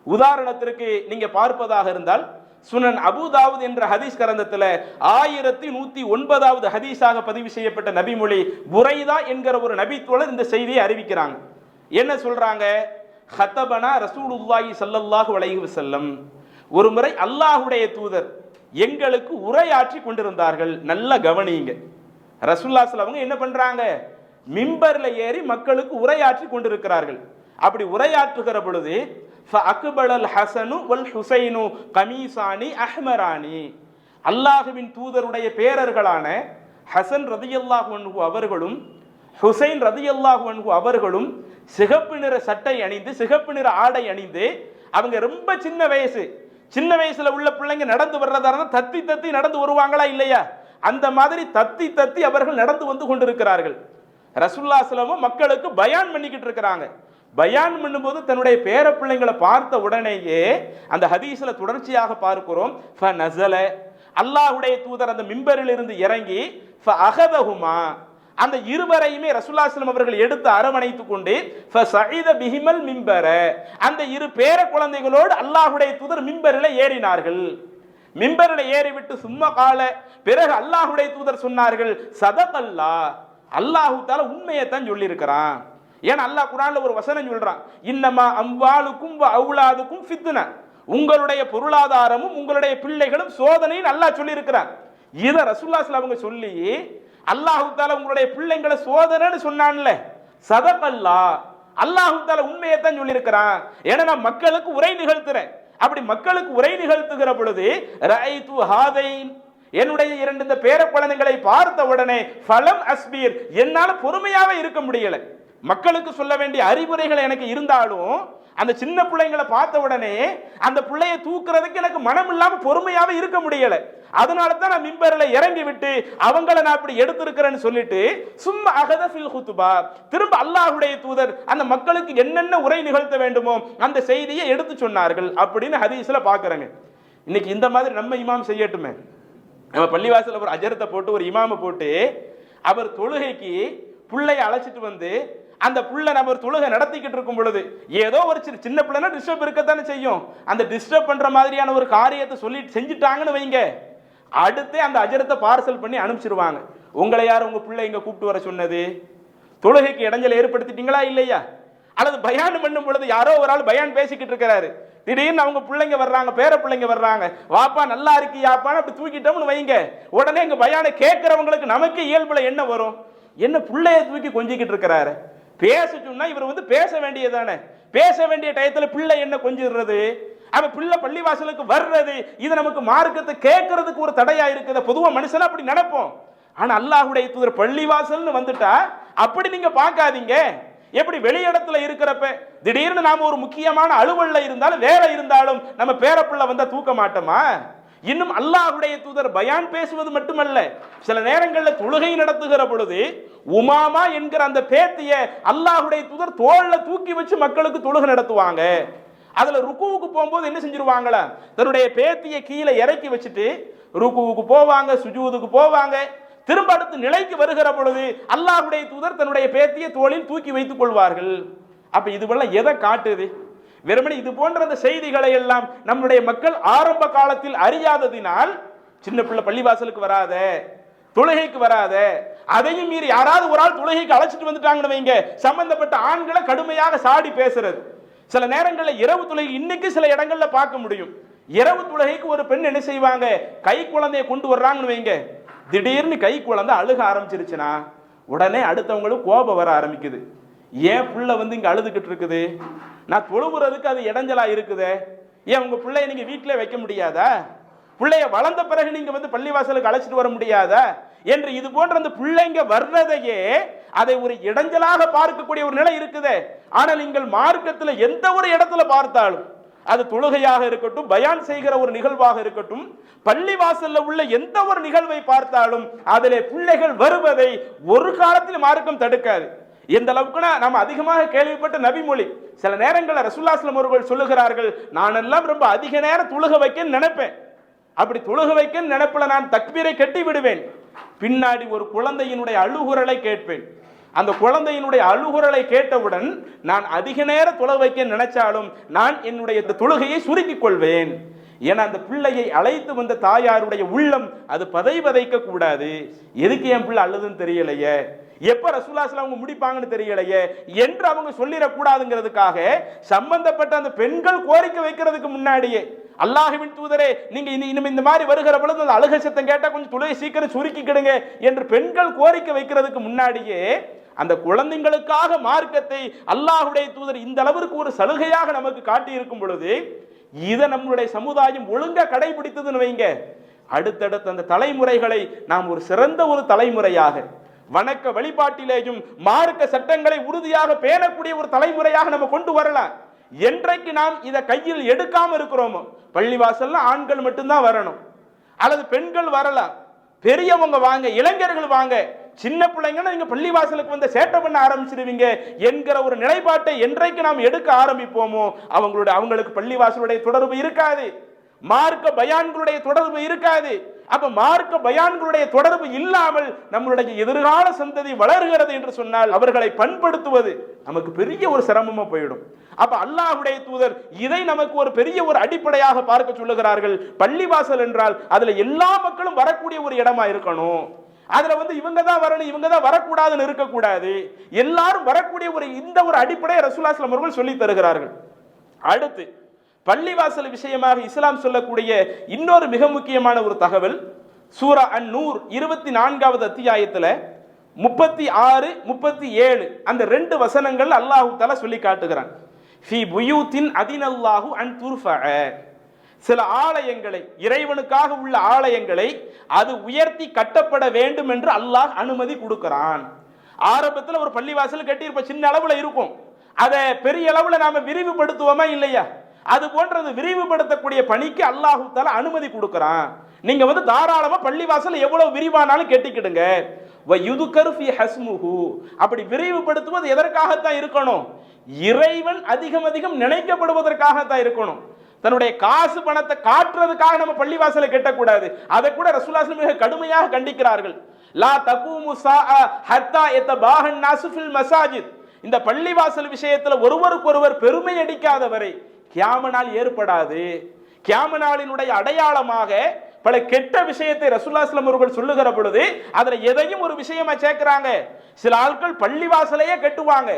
B: உதாரணத்திற்கு நீங்க பார்ப்பதாக இருந்தால் சுனன் அபூதாவுத் என்ற ஹதீஸ் கிரந்தத்தில் 1109வது ஹதீஸாக பதிவு செய்யப்பட்ட நபிமொழி புரைதா என்கிற ஒரு நபித்தோழர் இந்த செய்தியை அறிவிக்கிறாங்க. என்ன சொல்றாங்க? ஹத்தபனா ரசூலுல்லாஹி ஸல்லல்லாஹு அலைஹி வஸல்லம், ஒரு முறை அல்லாஹ்வுடைய தூதர் எங்களுக்கு உரையாற்றி கொண்டிருந்தார்கள். நல்ல கவனிங்க, ரசூலுல்லாஹி ஸல்லல்லாஹு அலைஹி வஸல்லம் என்ன பண்றாங்க, மிம்பர்ல ஏறி மக்களுக்கு உரையாற்றி கொண்டிருக்கிறார்கள். அப்படி உரையாற்றுகிற பொழுது ஃபஅக்பலல் ஹஸனு வல் ஹுசைனு கமீசானி அஹ்மரானி, அல்லாஹ்வின் தூதருடைய பேரர்களான ஹசன் ரலியல்லாஹு அன்ஹு அவர்களும் ஹுசைன் ரலியல்லாஹு அன்ஹு அவர்களும் சிகப்பு நிற சட்டை அணிந்து சிகப்பு நிற ஆடை அணிந்து, அவங்க ரொம்ப சின்ன வயசுல உள்ள பிள்ளைங்க நடந்து வர்றதா இருந்தால் தத்தி தத்தி நடந்து வருவாங்களா இல்லையா, அந்த மாதிரி தத்தி தத்தி அவர்கள் நடந்து வந்து கொண்டிருக்கிறார்கள். ரசூலுல்லாஹி ஸல்லல்லாஹு அலைஹி வஸல்லம் மக்களுக்கு பயான் பண்ணிக்கிட்டு இருக்கிறாங்க. பயான் பண்ணும்போது தன்னுடைய பேர பிள்ளைங்களை பார்த்த உடனேயே அந்த ஹதீஸ்ல தொடர்ச்சியாக பார்க்கிறோம், ஃபநஸல, அல்லாஹ்வுடைய தூதர் அந்த மிம்பரில் இருந்து இறங்கி ஃபஅகதஹுமா, அந்த இருவரையுமே ரசூலுல்லாஹி ஸல்லல்லாஹு அலைஹி வஸல்லம் அவர்கள் எடுத்து அரவணைத்துக் கொண்டு ஃபஸஇத பிஹிமல் மிம்பர, அந்த இரு பேர குழந்தைகளோடு அல்லாஹ்வுடைய தூதர் மிம்பரில் ஏறினார்கள். மிம்பரில் ஏறிவிட்டு சும்மா கால, பிறகு அல்லாஹ்வுடைய தூதர் சொன்னார்கள், சதகல்லாஹ், அல்லாஹு தஆலா உண்மையை தான் சொல்லி இருக்கிறான். ஏன்னா அல்லாஹ் குர்ஆன்ல ஒரு வசனம் சொல்றான், இன்னமா அம்வாலுக்கும் வ அவுலாதுக்கும் ஃபித்னா, உங்களுடைய பொருளாதாரமும் உங்களுடைய பிள்ளைகளும் சோதனைன்னு அல்லாஹ் சொல்லி இருக்கிறான். இத ரசூலுல்லாஹி ஸல்லல்லாஹு அலைஹி வஸல்லம் சொல்லி அல்லாஹு தஆலா உங்களுடைய பிள்ளைங்களை சோதனைன்னு சொன்னான்ல, சதகல்லாஹ், அல்லாஹு தஆலா உண்மையை தான் சொல்லி இருக்கிறான். ஏன்னா நான் மக்களுக்கு உரை நிகழ்த்துறேன். அப்படி மக்களுக்கு உரை நிகழ்த்துகிற பொழுது ரஐது ஹாதைன், என்னுடைய இரண்டு இந்த பேர குழந்தைகளை பார்த்த உடனே ஃபலம் அஸ்பீர், என்னால பொறுமையாவே இருக்க முடியல. மக்களுக்கு சொல்ல வேண்டிய அறிவுரைகள் எனக்கு இருந்தாலும் அந்த சின்ன பிள்ளைங்களை பார்த்த உடனே அந்த பிள்ளையை தூக்குறதுக்கு எனக்கு மனம் இல்லாம பொறுமையாவே இருக்க முடியல. அதனால தான் நான் மிம்பரில் இறங்கி விட்டு அவங்கள நான் இப்படி எடுத்திருக்கிறேன்னு சொல்லிட்டு சும்மா அகத ஃபில் குத்பா, திரும்ப அல்லாஹ்வுடைய தூதர் அந்த மக்களுக்கு என்னென்ன உரை நிகழ்த்த வேண்டுமோ அந்த செய்தியை எடுத்து சொன்னார்கள் அப்படின்னு ஹதீஸ்ல பாக்குறேங்க. இன்னைக்கு இந்த மாதிரி நம்ம இமாம் செய்யட்டுமே. நம்ம பள்ளிவாசல ஒரு அஜரத்தை போட்டு ஒரு இமாமை போட்டு அவர் தொழுகைக்கு பிள்ளைய அழைச்சிட்டு வந்து அந்த புள்ள நம்ம தொழுகை நடத்திக்கிட்டு இருக்கும் பொழுது ஏதோ ஒரு சின்ன பிள்ளைனா டிஸ்டர்ப் இருக்கத்தானே செய்யும். அந்த டிஸ்டர்ப் பண்ற மாதிரியான ஒரு காரியத்தை சொல்லி செஞ்சுட்டாங்கன்னு வைங்க, அடுத்து அந்த அஜரத்தை பார்சல் பண்ணி அனுப்பிச்சிருவாங்க. உங்களை யார் உங்க பிள்ளை இங்க கூப்பிட்டு வர சொன்னது? தொழுகைக்கு இடைஞ்சல் ஏற்படுத்திட்டீங்களா இல்லையா? அல்லது பயான் பண்ணும் பொழுது யாரோ ஒரு ஆள் பயான் பேசிக்கிட்டு இருக்கிறாரு, திடீர்னு அவங்க பிள்ளைங்க வர்றாங்க, பேர பிள்ளைங்க வர்றாங்க, வாப்பா நல்லா இருக்கியாப்பான்னு அப்படி தூக்கிட்டோம்னு வைங்க, உடனே எங்க பயானை கேட்கிறவங்களுக்கு நமக்கு இயல்புல என்ன வரும்? என்ன பிள்ளைய தூக்கி கொஞ்சிக்கிட்டு இருக்கிறாரு, பேச சொன்னா இவர் பேச வேண்டியதானே, பேச வேண்டிய டயத்துல பிள்ளை என்ன கொஞ்சிடுறது? அவ பிள்ளை பள்ளிவாசலுக்கு வர்றது இது நமக்கு மார்க்கத்தை கேட்கறதுக்கு ஒரு தடையா இருக்குது. பொதுவா மனுஷனா அப்படி நடப்போம். ஆனா அல்லாஹ்வுடைய தூதர் பள்ளிவாசல்னு வந்துட்டா அப்படி நீங்க பார்க்காதீங்க. எப்படி வெளியிடத்துல இருக்கிறப்ப திடீர்னு நாம ஒரு முக்கியமான அலுவல்ல இருந்தாலும் வேலை இருந்தாலும் நம்ம பேரப்பிள்ளை வந்தா தூக்க மாட்டோமா? இன்னும் அல்லாஹ்வுடைய தூதர் பயான் பேசுவது மட்டுமல்ல, சில நேரங்களில் தொழுகை நடத்துகிற பொழுது உமாமா என்கிற அந்த பேத்திய அல்லாஹ்வுடைய தூதர் தோள்ல தூக்கி வச்சு மக்களுக்கு தொழுகை நடத்துவாங்க. அதுல ருக்குவுக்கு போகும்போது என்ன செஞ்சிருவாங்களா, தன்னுடைய பேத்தியை கீழே இறக்கி வச்சுட்டு ருக்குவுக்கு போவாங்க, சுஜூதுக்கு போவாங்க. திரும்ப அடுத்து நிலைக்கு வருகிற பொழுது அல்லாஹ்வுடைய தூதர் தன்னுடைய பேத்தியை தோளில் தூக்கி வைத்துக் கொள்வார்கள். அப்ப இதுவெல்லாம் எதை காட்டுது? வெறுமனே இது போன்ற அந்த செய்திகளை எல்லாம் நம்முடைய மக்கள் ஆரம்ப காலத்தில் அறியாததினால் சின்ன பிள்ளை பள்ளிவாசலுக்கு வராத, தொழுகைக்கு வராத, அதையும் மீறி யாராவது ஒரு ஆள் தொழுகைக்கு அழைச்சிட்டு வந்துட்டாங்கன்னு வைங்க, சம்பந்தப்பட்ட ஆண்களை கடுமையாக சாடி பேசுறது. சில நேரங்களில் இரவு தொழுகை இன்னைக்கு சில இடங்கள்ல பார்க்க முடியும். இரவு தொழுகைக்கு ஒரு பெண் என்ன செய்வாங்க, கை குழந்தைய கொண்டு வர்றாங்கன்னு வைங்க, திடீர்னு கை குழந்தை அழுக ஆரம்பிச்சிருச்சுன்னா உடனே அடுத்தவங்களுக்கு கோபம் வர ஆரம்பிக்குது. ஏன் பிள்ளை இங்க அழுதுகிட்டு இருக்குது, நான் தொழுகிறதுக்கு அது இடைஞ்சலா இருக்குது, ஏன் உங்க பிள்ளைய நீங்க வீட்டிலே வைக்க முடியாதா? பிள்ளைய வளர்ந்த பிறகு நீங்க பள்ளிவாசலுக்கு அழைச்சிட்டு வர முடியாதா என்று இது போன்ற அந்த பிள்ளைங்க வர்றதையே அதை ஒரு இடைஞ்சலாக பார்க்கக்கூடிய ஒரு நிலை இருக்குது. ஆனால் நீங்கள் மார்க்கத்தில் எந்த ஒரு இடத்துல பார்த்தாலும், அது தொழுகையாக இருக்கட்டும், பயான் செய்கிற ஒரு நிகழ்வாக இருக்கட்டும், பள்ளிவாசல்ல உள்ள எந்த ஒரு நிகழ்வை பார்த்தாலும் அதிலே பிள்ளைகள் வருவதை ஒரு காலத்தில் மார்க்கம் தடுக்காது. எந்த அளவுக்குனா நாம் அதிகமாக கேள்விப்பட்ட நபிமொழி, சில நேரங்களில் ரசூலுல்லாஹி ஸல்லல்லாஹு அலைஹி வஸல்லம் அவர்கள் சொல்லுகிறார்கள், நான் எல்லாம் ரொம்ப அதிக நேரம் தொழுக வைக்க நினைப்பேன், அப்படி தொழுக வைக்க நினைப்புல நான் தக்பீரை கட்டி விடுவேன், பின்னாடி ஒரு குழந்தையினுடைய அழுகுரலை கேட்பேன், அந்த குழந்தையினுடைய அழுகுரலை கேட்டவுடன் நான் அதிக நேரம் தொழுக வைக்க நினைச்சாலும் நான் என்னுடைய தொழுகையை சுருக்கிக் கொள்வேன். ஏன்னா அந்த பிள்ளையை அழைத்து வந்த தாயாருடைய உள்ளம் அது பதைக்க கூடாது. எதுக்கு என் பிள்ளை அழுதுன்னு தெரியலையே, எப்ப ரசூலுல்லாஹி ஸல்லல்லாஹு அலைஹி வஸல்லம் முடிப்பாங்கன்னு தெரியலையே என்று அவங்க சொல்லிடக்கூடாதுங்கிறதுக்காக சம்பந்தப்பட்ட அந்த பெண்கள் கோரிக்கை வைக்கிறதுக்கு முன்னாடியே, அல்லாஹ்வின் தூதரே நீங்க இனிமே இந்த மாதிரி வருகிற பொழுது அந்த அழுகை சத்தம் கேட்டா கொஞ்சம் தொழுகை சீக்கிரம் சுருக்கிக்கிடுங்க என்று பெண்கள் கோரிக்கை வைக்கிறதுக்கு முன்னாடியே அந்த குழந்தைகளுக்காக மார்க்கத்தை அல்லாஹ்வுடைய தூதர் இந்த அளவிற்கு ஒரு சலுகையாக நமக்கு காட்டி இருக்கும் பொழுது இதை நம்மளுடைய சமுதாயம் ஒழுங்கா கடைபிடித்ததுன்னு வைங்க, அடுத்தடுத்த அந்த தலைமுறைகளை நாம் ஒரு சிறந்த ஒரு தலைமுறையாக, வணக்க வழிபாட்டிலேயும் மார்க்க சட்டங்களை உறுதியாக பேணக்கூடிய ஒரு தலைமுறையாக நம்ம கொண்டு வரலாம். என்றைக்கு நாம் இதை கையில் எடுக்காம இருக்கிறோமோ, பள்ளிவாசல்ல ஆண்கள் மட்டும்தான் வரணும் அல்லது பெண்கள் வரலாம், பெரியவங்க வாங்க, இளைஞர்கள் வாங்க, சின்ன பிள்ளைங்கன்னா நீங்க பள்ளிவாசலுக்கு வந்து சேட்டை பண்ண ஆரம்பிச்சிருவீங்க என்கிற ஒரு நிலைப்பாட்டை என்றைக்கு நாம் எடுக்க ஆரம்பிப்போமோ அவங்களுக்கு பள்ளிவாசலுடைய தொடர்பு இருக்காது, மார்க்க பயான்களுடைய தொடர்பு இருக்காது. அப்ப மார்க்க பயான்களுடைய தொடர்பு இல்லாமல் நம்மளுடைய எதிர்கால சந்ததி வளர்கிறது என்று சொன்னால் அவர்களை பண்படுத்துவது நமக்கு பெரிய ஒரு சிரமமா போயிடும். அப்ப அல்லாஹ்வுடைய தூதர் இதை நமக்கு ஒரு பெரிய ஒரு அடிப்படையாக பார்க்க சொல்லுகிறார்கள். பள்ளிவாசல் என்றால் அதுல எல்லா மக்களும் வரக்கூடிய ஒரு இடமா இருக்கணும். அதுல இவங்க தான் வரணும், இவங்க தான் வரக்கூடாதுன்னு இருக்கக்கூடாது. எல்லாரும் வரக்கூடிய இந்த ஒரு அடிப்படையை ரசூலுல்லாஹி ஸல்லல்லாஹு அலைஹி வஸல்லம் அவர்கள் சொல்லி தருகிறார்கள். அடுத்து பள்ளிவாசல் விஷயமாக இஸ்லாம் சொல்லக்கூடிய இன்னொரு மிக முக்கியமான ஒரு தகவல், சூரா அன்-நூர் 24வது அத்தியாயத்துல 36, 37 அந்த 2 வசனங்கள் அல்லாஹ் தஆலா சொல்லி காட்டுகிறான். ஃபீ புயூத்தின் அதினல்லாஹு அன் துர்ஃபஅ, சில ஆலயங்களை, இறைவனுக்காக உள்ள ஆலயங்களை அது உயர்த்தி கட்டப்பட வேண்டும் என்று அல்லாஹ் அனுமதி கொடுக்கிறான். ஆரம்பத்தில் ஒரு பள்ளிவாசல் கட்டியிருப்ப சின்ன அளவுல இருக்கும், அதை பெரிய அளவுல நாம விரிவுபடுத்துவோமா இல்லையா? அது போன்றது விரிவுபடுத்தக்கூடிய பணிக்கு அல்லாஹ் தஆலா அனுமதி கொடுக்கிறான். நீங்க தாராளமா பள்ளிவாசல் எவ்வளவு விரிவானாலும் கட்டிக்கிடுங்க. வயுதுகரு ஃபீ ஹஸ்முஹு, அப்படி விரிவுபடுத்துவது எதற்காகத்தான் இருக்கணும்? இறைவன் அதிகம் அதிகம் நினைக்கப்படுவதற்காகத்தான் இருக்கணும். தன்னுடைய காசு பணத்தை காட்டுறதுக்காக நம்ம பள்ளிவாசலை கட்டக்கூடாது. அதை கூட ரசூலுல்லாஹி ஸல்லல்லாஹு அலைஹி வஸல்லம் மிக கடுமையாக கண்டிக்கிறார்கள். லா தகூமு ஸாஅ ஹத்தா யதபாஹன் நாஸு ஃபில் மஸாஜித், இந்த பள்ளிவாசல் விஷயத்துல ஒருவருக்கொருவர் பெருமை அடிக்காத வரை கியாம நாள் ஏற்படாது. கியாம நாளினுடைய அடையாளமாக பல கெட்ட விஷயத்தை ரசூலுல்லாஹி ஸல்லல்லாஹு அலைஹி வஸல்லம் அவர்கள் சொல்லுகிற பொழுது அதுல எதையும் ஒரு விஷயமா சேர்க்கிறாங்க. சில ஆட்கள் பள்ளிவாசலையே கட்டுவாங்க,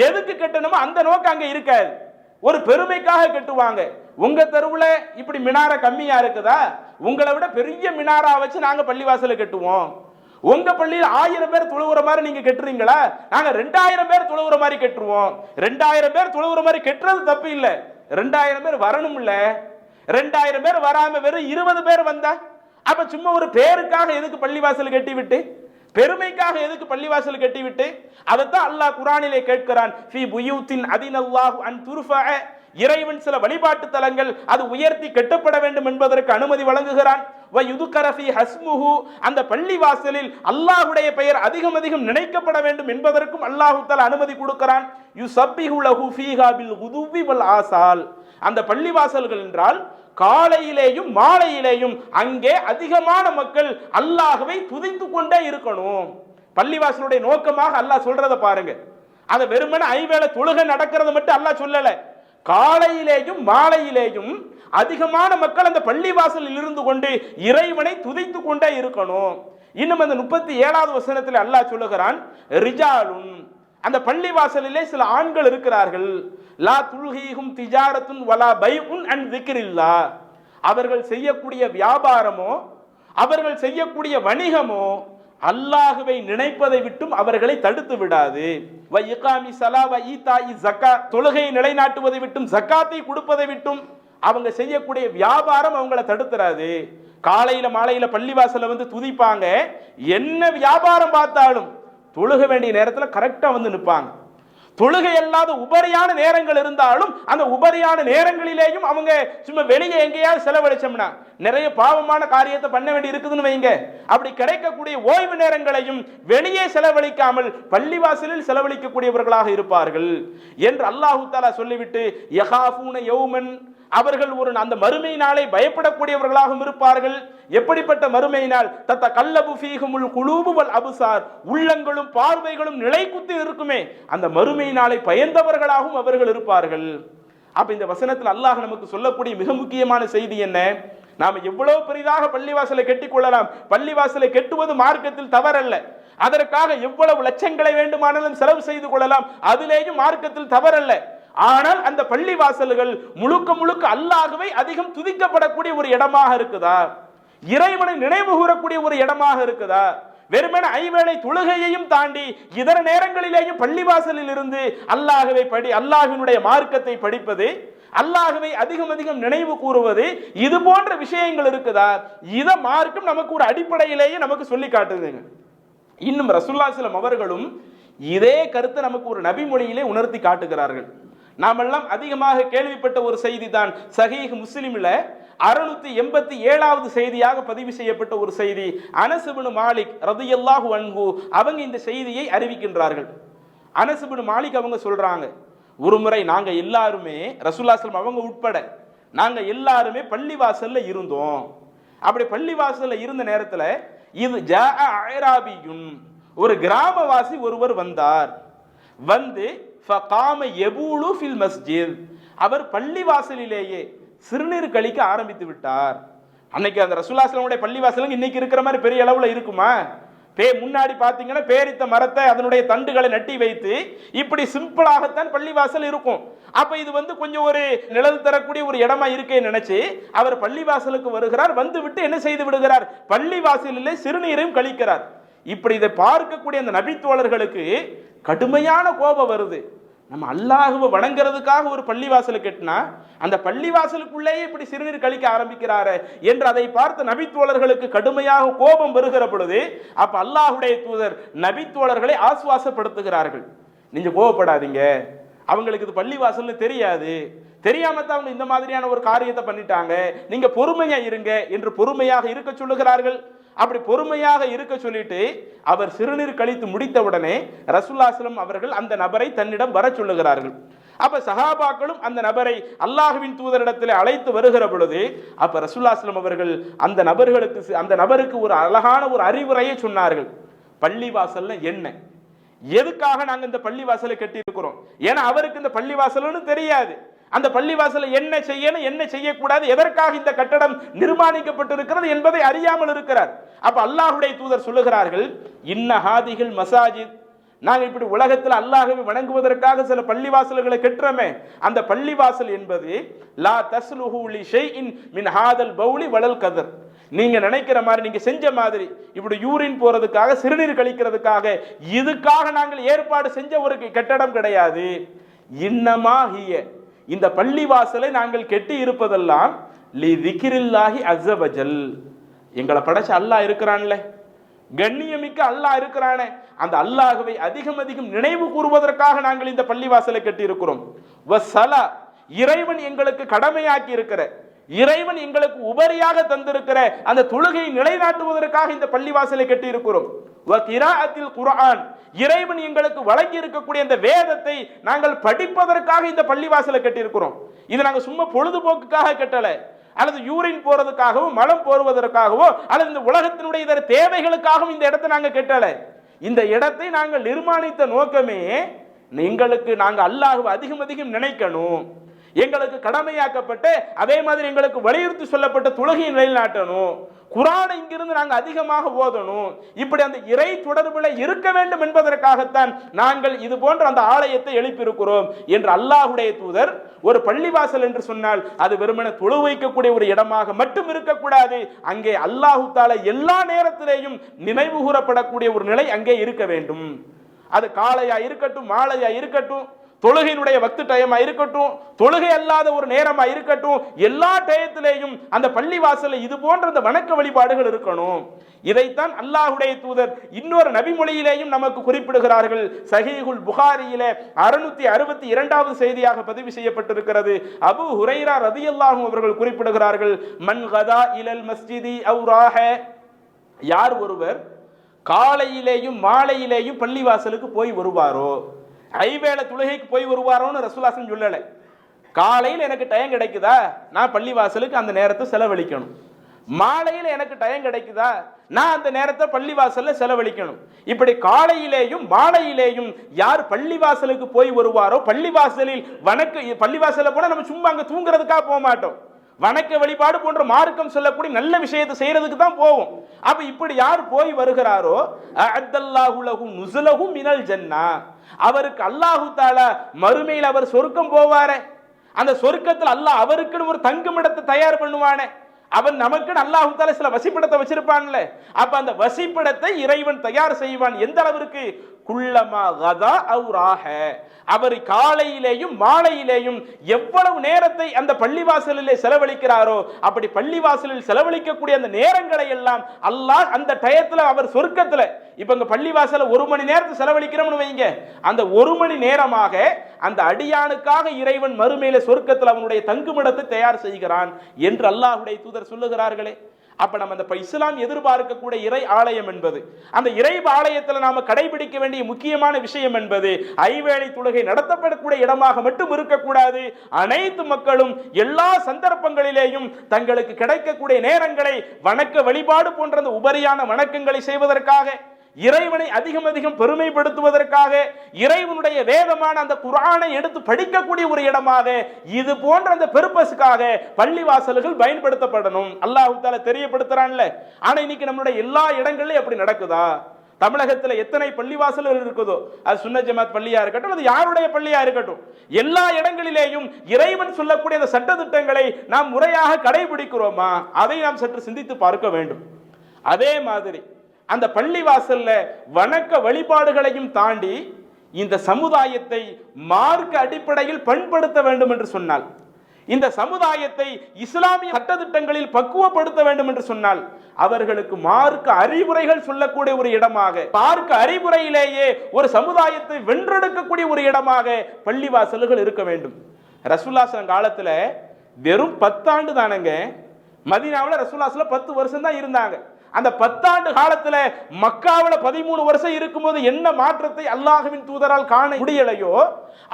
B: எதுக்கு கட்டணுமோ அந்த நோக்கம் அங்க இருக்காது, ஒரு பெருமைக்காக கட்டுவாங்க. உங்க தெருவுல இப்படி மினாரா கம்மியா இருக்குதா, உங்களை விட பெரிய மினாரா வச்சு நாங்க பள்ளிவாசலை கட்டுவோம். உங்க பள்ளியில் 1000 பேர் தொழுகிற மாதிரி நீங்க கட்டுறீங்களா, நாங்க 2000 பேர் தொழுகிற மாதிரி கட்டுருவோம். 2000 பேர் தொழுகிற மாதிரி கட்டுறது தப்பு இல்ல, 2000 பேர் வரணும் இல்ல. 2000 பேர் வராம வெறும் 20 பேர் வந்தா அப்ப சும்மா ஒரு பேருக்காக எதுக்கு பள்ளிவாசல் கட்டி விட்டு, பெருமைக்காக எதுக்கு பள்ளிவாசல் கட்டி விட்டு? அதைத்தான் அல்லாஹ் குர்ஆனிலே கேட்கிறான். ஃபீ புயூத்தின் அதினல்லாஹு அன் துர்ஃபஅ, இறைவன் சில வழிபாட்டு தலங்கள் அது உயர்த்தி கட்டப்பட வேண்டும் என்பதற்கு அனுமதி வழங்குகிறான். வயுதுகர ஃபீ ஹஸ்முஹு, அந்த பள்ளிவாசலில் அல்லாஹ்வுடைய பெயர் அதிகம் அதிகம் நினைக்கப்பட வேண்டும் என்பதற்கும் அல்லாஹ் தஆலா அனுமதி கொடுக்கிறான். யுஸப்பிஹு லஹு ஃபீஹா பில் குதுவி வல் ஆசால், அந்த பள்ளிவாசல்கள் என்றால் காலையிலேயும் மாலையிலேயும் அங்கே அதிகமான மக்கள் அல்லாஹ்வை துதித்து கொண்டே இருக்கணும். பள்ளிவாசலுடைய நோக்கமாக அல்லாஹ் சொல்றத பாருங்க. அந்த வெறுமனே ஐவேளை தொழுகை நடக்கிறது மட்டும் அல்லாஹ் சொல்லல, காலையிலேயும் மாலையிலேயும் அதிகமான மக்கள் அந்த பள்ளிவாசலில் இருந்து கொண்டு இறைவனை துதித்து கொண்டே இருக்கணும். இன்னும் அந்த 37வது வசனத்தில் அல்லாஹ் சொல்லுகிறான், ரிஜாலுன், அந்த பள்ளிவாசலிலே சில ஆண்கள் இருக்கிறார்கள். லா துல்ஹீஹும் திஜாரத்துன் வலா பைஉன் அன் ஸிக்ரில்லாஹ், அவர்கள் செய்யக்கூடிய வியாபாரமோ அவர்கள் செய்யக்கூடிய வணிகமோ அல்லாஹ்வை நினைப்பதை விட்டும் அவர்களை தடுத்து விடாது. வ இகாமி ஸலா வ ஈதாஇ ஸகாத், தொழுகையை நிலைநாட்டுவதை விட்டும் ஜகாத்தை கொடுப்பதை விட்டும் அவங்க செய்யக்கூடிய வியாபாரம் அவங்கள தடுத்துறாது. காலையில மாலையில பள்ளிவாசல்ல துதிப்பாங்க, என்ன வியாபாரம் பார்த்தாலும் தொழுக வேண்டிய நேரத்தில் கரெக்டா நிற்பாங்க. தொழுகை அல்லாத உபரியான நேரங்கள் இருந்தாலும் அந்த உபரியான நேரங்களிலேயும் அவங்க சும்மா வெளியே எங்கேயாவது செலவழிச்சோம்னா நிறைய பாவமான காரியத்தை பண்ண வேண்டி இருக்குதுன்னு வைங்க, அப்படி கிடைக்கக்கூடிய ஓய்வு நேரங்களையும் வெளியே செலவழிக்காமல் பள்ளிவாசலில் செலவழிக்கக்கூடியவர்களாக இருப்பார்கள் என்று அல்லாஹ் தஆலா சொல்லிவிட்டு, யகாஃபூன யௌமன், அவர்கள் ஒரு அந்த மறுமை நாளை பயப்படக்கூடியவர்களாகவும் இருப்பார்கள். எப்படிப்பட்ட மறுமை நாள்? தத்தகல்லபு ஃபீஹுமுல் குலூபு வல் அப்சார், உள்ளங்களும் பார்வைகளும் நிலைக்குத்தி இருக்குமே, அந்த மறுமை நாளை பயந்தவர்களாகவும் அவர்கள் இருப்பார்கள். அப்ப இந்த வசனத்தில் அல்லாஹ் நமக்கு சொல்லக்கூடிய மிக முக்கியமான செய்தி என்ன? நாம எவ்வளவு பெரிதாக பள்ளிவாசலை கட்டிக் கொள்ளலாம், பள்ளிவாசலை கட்டுவது மார்க்கத்தில் தவறல்ல. அதற்காக எவ்வளவு லட்சங்களை வேண்டுமானாலும் செலவு செய்து கொள்ளலாம், அதிலேயும் மார்க்கத்தில் தவறல்ல. ஆனால் அந்த பள்ளி வாசல்கள் முழுக்க முழுக்க அல்லாஹ்வை அதிகம் துதிக்கப்படக்கூடிய ஒரு இடமாக இருக்குதா, இறைவனை நினைவு கூறக்கூடிய ஒரு இடமாக இருக்குதா? வெறுமனே ஐவேளை தொழுகையையும் தாண்டி இதர நேரங்களிலேயும் பள்ளிவாசலில் இருந்து அல்லாஹ்வை அல்லாஹ்வினுடைய மார்க்கத்தை படிப்பது, அல்லாஹ்வை அதிகம் அதிகம் நினைவு கூறுவது, இது போன்ற விஷயங்கள் இருக்குதா? இத மார்க்கம் நமக்கு ஒரு அடிப்படையிலேயே நமக்கு சொல்லி காட்டுதுங்க. இன்னும் ரசூலுல்லாஹி ஸல்லல்லாஹு அலைஹி வஸல்லம் அவர்களும் இதே கருத்தை நமக்கு ஒரு நபி மொழியிலே உணர்த்தி காட்டுகிறார்கள். நாமெல்லாம் அதிகமாக கேள்விப்பட்ட ஒரு செய்தி தான் சஹீஹ் முஸ்லிம்ல 687வது செய்தியாக பதிவு செய்யப்பட்ட ஒரு செய்தி. அனஸ் இப்னு மாலிக் ரலியல்லாஹு அன்ஹு அவங்க இந்த செய்தியை அறிவிக்கின்றார்கள். அனஸ் இப்னு மாலிக் அவங்க சொல்றாங்க, ஒரு முறை நாங்க எல்லாருமே ரசூலுல்லாஹி ஸல்லல்லாஹு அலைஹி வஸல்லம் அவங்க உட்பட நாங்க எல்லாருமே பள்ளிவாசல்ல இருந்தோம். அப்படி பள்ளிவாசல்ல இருந்த நேரத்துல இது ஜாஅ அஅராபியுன், ஒரு கிராமவாசி ஒருவர் வந்தார். வந்து ஃபகாம யபூலு ஃபில் மஸ்ஜித், அவர் பள்ளிவாசலிலேயே சிறுநீர் கழிக்க ஆரம்பித்து விட்டார். அன்னைக்கு அந்த ரசூலுல்லாஹி ஸல்லல்லாஹு அலைஹி வஸல்லம் பள்ளிவாசலுங்க இன்னைக்கு இருக்கிற மாதிரி பெரிய அளவுல இருக்குமா? முன்னாடி பாத்தீங்கன்னா பேரித்த மரத்தை அதனுடைய தண்டுகளை நட்டி வைத்து இப்படி சிம்பிளாகத்தான் பள்ளிவாசல் இருக்கும். அப்ப இது கொஞ்சம் ஒரு நிழல் தரக்கூடிய ஒரு இடமா இருக்கே நினைச்சு அவர் பள்ளிவாசலுக்கு வருகிறார். வந்து விட்டு என்ன செய்து விடுகிறார்? பள்ளிவாசலிலே சிறுநீரையும் கழிக்கிறார். இப்படி இதை பார்க்கக்கூடிய அந்த நபித்தோழர்களுக்கு கடுமையான கோபம் வருது. நம்ம அல்லாஹ்வை வணங்குறதுக்காக ஒரு பள்ளிவாசல் கட்டினா அந்த பள்ளிவாசலுக்குள்ளேயே இப்படி சிறுநீர் கழிக்க ஆரம்பிக்கிறாரு என்று அதை பார்த்த நபித்தோழர்களுக்கு கடுமையாக கோபம் வருகிற பொழுது அப்ப அல்லாஹ்வுடைய தூதர் நபித்தோழர்களை ஆசுவாசப்படுத்துகிறார்கள். நீங்க கோபப்படாதீங்க, அவங்களுக்கு இது பள்ளிவாசல்னு தெரியாது, தெரியாம தான் அவங்க இந்த மாதிரியான ஒரு காரியத்தை பண்ணிட்டாங்க, நீங்க பொறுமையா இருங்க என்று பொறுமையாக இருக்க சொல்லுகிறார்கள். அப்படி பொறுமையாக இருக்க சொல்லிட்டு அவர் சிறுநீர் கழித்து முடித்தவுடனே ரசூலுல்லாஹி ஸல்லல்லாஹு அலைஹி வஸல்லம் அவர்கள் அந்த நபரை தன்னிடம் வர சொல்லுகிறார்கள். அப்ப சஹாபாக்களும் அந்த நபரை அல்லாஹ்வின் தூதரிடத்தில் அழைத்து வருகிற பொழுது அப்ப ரசூலுல்லாஹி ஸல்லல்லாஹு அலைஹி வஸல்லம் அவர்கள் அந்த நபருக்கு ஒரு அழகான ஒரு அறிவுரையை சொன்னார்கள். பள்ளிவாசல்ல என்ன, எதுக்காக நாங்க இந்த பள்ளிவாசலை கட்டி இருக்கிறோம்? ஏன்னா அவருக்கு இந்த பள்ளிவாசல்னு தெரியாது. அந்த பள்ளிவாசலை என்ன செய்யணும், என்ன செய்யக்கூடாது, எதற்காக இந்த கட்டடம் நிர்மாணிக்கப்பட்டிருக்கிறது என்பதை அறியாமல் இருக்கிறார். அப்ப அல்லாஹ்வுடைய தூதர் சொல்லுகிறார்கள், இன்ன ஹாதிஹில் மசாஜித், நாங்க இப்படி உலகத்தில் அல்லாஹ்வை வணங்குவதற்காக சில பள்ளிவாசல்களை கட்டுறோமே, அந்த பள்ளிவாசல் என்பது லா தஸ்லுஹு லி ஷைஇன் மின் ஹாதல் பௌலி வலல் கதர், நீங்க நினைக்கிற மாதிரி, நீங்க செஞ்ச மாதிரி இப்படி யூரின் போறதுக்காக சிறுநீர் கழிக்கிறதுக்காக இதுக்காக நாங்கள் ஏற்பாடு செஞ்ச ஒரு கட்டடம் கிடையாது. இன்னமா ஹிய, இந்த பள்ளிவாசலை நாங்கள் கெட்டி இருப்பதெல்லாம் லி திக்ரில்லாஹி அஸ்ஸ வஜல், எங்களை படைச்ச அல்லாஹ் இருக்கிறான்ல, கண்ணியமிக்க அல்லாஹ் இருக்கிறானே, அந்த அல்லாஹ்வை அதிகம் அதிகம் நினைவு கூறுவதற்காக நாங்கள் இந்த பள்ளிவாசலை கட்டி இருக்கிறோம். வஸலா, இறைவன் எங்களுக்கு கடமையாக்கி இருக்கிற, இறைவன் எங்களுக்கு உபரியாக தந்திருக்கிற அந்த தொழுகையை நிலைநாட்டுவதற்காக இந்த பள்ளிவாசலை கட்டி இருக்கிறோம். வகிராஅத்தில் குர்ஆன், இறைவன் எங்களுக்கு வழங்கி இருக்கக்கூடிய இந்த வேதத்தை நாங்கள் படிப்பதற்காக இந்த பள்ளிவாசலை கட்டி இருக்கிறோம். இது நாங்க சும்மா பொழுதுபோக்குக்காக கட்டல, அல்லது யூரின் போறதுக்காகவோ மலம் போடுவதற்காகவோ அல்லது இந்த உலகத்தினுடைய இதர தேவைகளுக்காகவும் இந்த இடத்தை நாங்க கட்டல. இந்த இடத்தை நாங்கள் நிர்மாணித்த நோக்கமே எங்களுக்கு நாங்க அல்லாஹ்வை அதிகம் அதிகம் நினைக்கணும், எங்களுக்கு கடமையாக்கப்பட்ட அதே மாதிரி எங்களுக்கு வலியுறுத்தி சொல்லப்பட்ட தொழுகையை நிலைநாட்டணும், குர்ஆனை இங்கிருந்து நாங்க அதிகமாக ஓதணும், இப்படி அந்த இறை தொடர்பில் இருக்க வேண்டும் என்பதற்காகத்தான் நாங்கள் இது போன்ற அந்த ஆலயத்தை எழுப்பியிருக்கிறோம் என்று அல்லாஹ்வுடைய தூதர். ஒரு பள்ளிவாசல் என்று சொன்னால் அது வெறுமனே தொழு வைக்கக்கூடிய ஒரு இடமாக மட்டும் இருக்கக்கூடாது, அங்கே அல்லாஹ் தஆலா எல்லா நேரத்திலேயும் நினைவு கூறப்படக்கூடிய ஒரு நிலை அங்கே இருக்க வேண்டும். அது காலையா இருக்கட்டும், மாலையா இருக்கட்டும், தொழுகையினுடைய வக்து டைமா இருக்கட்டும், தொழுகை அல்லாத ஒரு நேரமா இருக்கட்டும், எல்லா டயத்திலேயும் அந்த பள்ளிவாசல்ல இது போன்ற அந்த வணக்க வழிபாடுகள் இருக்கணும். இதைத்தான் அல்லாஹ்வுடைய தூதர் இன்னொரு நபிமொழியிலேயும் நமக்கு குறிப்பிடுகிறார்கள். சஹீஹுல் புகாரியிலே 662வது செய்தியாக பதிவு செய்யப்பட்டிருக்கிறது. அபூ ஹுரைரா ரலியல்லாஹு அவர்கள் குறிப்பிடுகிறார்கள், மன் கதா இலல் மஸ்ஜிதி அவ் ராஹ, யார் ஒருவர் காலையிலேயும் மாலையிலேயும் பள்ளிவாசலுக்கு போய் வருவாரோ, ஐவேளை தொழுகைக்கு போய் வருவாரோன்னு ரசூலுல்லாஹி ஸல்லல்லாஹு அலைஹி வஸல்லம் சொல்லல. காலையில் எனக்கு டைம் கிடைக்குதா, நான் பள்ளிவாசலுக்கு அந்த நேரத்தை செலவழிக்கணும். மாலையில் எனக்கு டைம் கிடைக்குதா, நான் அந்த நேரத்தை பள்ளிவாசல்ல செலவழிக்கணும். இப்படி காலையிலேயும் மாலையிலேயும் யார் பள்ளிவாசலுக்கு போய் வருவாரோ, பள்ளிவாசலில் பள்ளிவாசல்ல போனா நம்ம சும்மா அங்க தூங்குறதுக்காக போக மாட்டோம், வணக்க வழிபாடு போன்ற மார்க்கம் சொல்லக்கூடிய நல்ல விஷயத்தை செய்யறதுக்கு தான் போவோம். அப்ப இப்படி யார் போய் வருகிறாரோ, அஅத்தல்லாஹு லஹு நுஸலஹு மினல் ஜன்னா, அவருக்கு அல்லாஹ் தஆலா மறுமையில் அவர் சொர்க்கம் போவாரே, அந்த சொர்க்கத்தில் அல்லாஹ் அவருக்குன்னு ஒரு தங்குமிடத்தை தயார் பண்ணுவானே, அவன் நமக்கு அல்லாஹ் தஆலா சில வசிப்பிடத்தை வச்சிருப்பான்ல, அப்ப அந்த வசிப்பிடத்தை இறைவன் தயார் செய்வான். எந்த அளவிற்கு? குல்லமா கதா அவ் ராஹ, அவர் காலையிலேயும் மாலையிலேயும் எவ்வளவு நேரத்தை அந்த பள்ளிவாசலிலே செலவழிக்கிறாரோ, அப்படி பள்ளிவாசலில் செலவழிக்கக்கூடிய அந்த நேரங்களை எல்லாம் அல்லாஹ் அந்த டயத்துல அவர் சொர்க்கத்துல, இப்ப இங்க பள்ளிவாசல 1 மணி நேரத்தை செலவழிக்கிறோம்னு வைங்க, அந்த 1 மணி நேரமாக அந்த அடியானுக்காக இறைவன் மறுமையில சொர்க்கத்தில் அவனுடைய தங்குமிடத்தை தயார் செய்கிறான் என்று அல்லாஹ்வுடைய தூதர் சொல்லுகிறார்களே. அப்ப நம்ம அந்த இஸ்லாம் எதிர்பார்க்கக்கூடிய இறை ஆலயம் என்பது, அந்த இறை ஆலயத்தில் நாம கடைபிடிக்க வேண்டிய முக்கியமான விஷயம் என்பது ஐவேளை தொழுகை நடத்தப்படக்கூடிய இடமாக மட்டும் இருக்கக்கூடாது. அனைத்து மக்களும் எல்லா சந்தர்ப்பங்களிலேயும் தங்களுக்கு கிடைக்கக்கூடிய நேரங்களை வணக்க வழிபாடு போன்ற அந்த உபரியான வணக்கங்களை செய்வதற்காக, இறைவனை அதிகம் அதிகம் பெருமைப்படுத்துவதற்காக, இறைவனுடைய வேதமான அந்த குர்ஆனை எடுத்து படிக்கக்கூடிய ஒரு இடமாக, இது போன்ற அந்த பெர்பஸ்க்காக பள்ளிவாசல்கள் பயன்படுத்தப்படணும். அல்லாஹ் தஆலா தெரியப்படுத்துறான்ல. ஆனா இன்னைக்கு நம்மளுடைய எல்லா இடங்களிலும் அப்படி நடக்குதா? தமிழகத்தில் எத்தனை பள்ளிவாசல்கள் இருக்குதோ, அது சுன்ன ஜமாத் பள்ளியா இருக்கட்டும், அது யாருடைய பள்ளியா இருக்கட்டும், எல்லா இடங்களிலேயும் இறைவன் சொல்லக்கூடிய அந்த சட்ட திட்டங்களை நாம் முறையாக கடைபிடிக்கிறோமா? அதை நாம் சற்று சிந்தித்து பார்க்க வேண்டும். அதே மாதிரி அந்த பள்ளிவாசல்ல வணக்க வழிபாடுகளையும் தாண்டி இந்த சமுதாயத்தை மார்க்க அடிப்படையில் பண்படுத்த வேண்டும் என்று சொன்னால், இந்த சமுதாயத்தை இஸ்லாமிய சட்டத்திட்டங்களில் பக்குவப்படுத்த வேண்டும் என்று சொன்னால், அவர்களுக்கு மார்க்க அறிவுரைகள் சொல்லக்கூடிய ஒரு இடமாக, மார்க்க அறிவுரையிலேயே ஒரு சமுதாயத்தை வென்றெடுக்கக்கூடிய ஒரு இடமாக பள்ளிவாசல்கள் இருக்க வேண்டும். ரசூலுல்லாஹ் காலத்துல வெறும் 10 ஆண்டு தானங்க, மதீனாவில் ரசூலுல்லாஹ் 10 வருஷம் தான் இருந்தாங்க. அந்த 10 ஆண்டு காலத்துல மக்காவில் 13 வருஷம் இருக்கும்போது என்ன மாற்றத்தை அல்லாஹ்வின் தூதரால் காண முடியலையோ,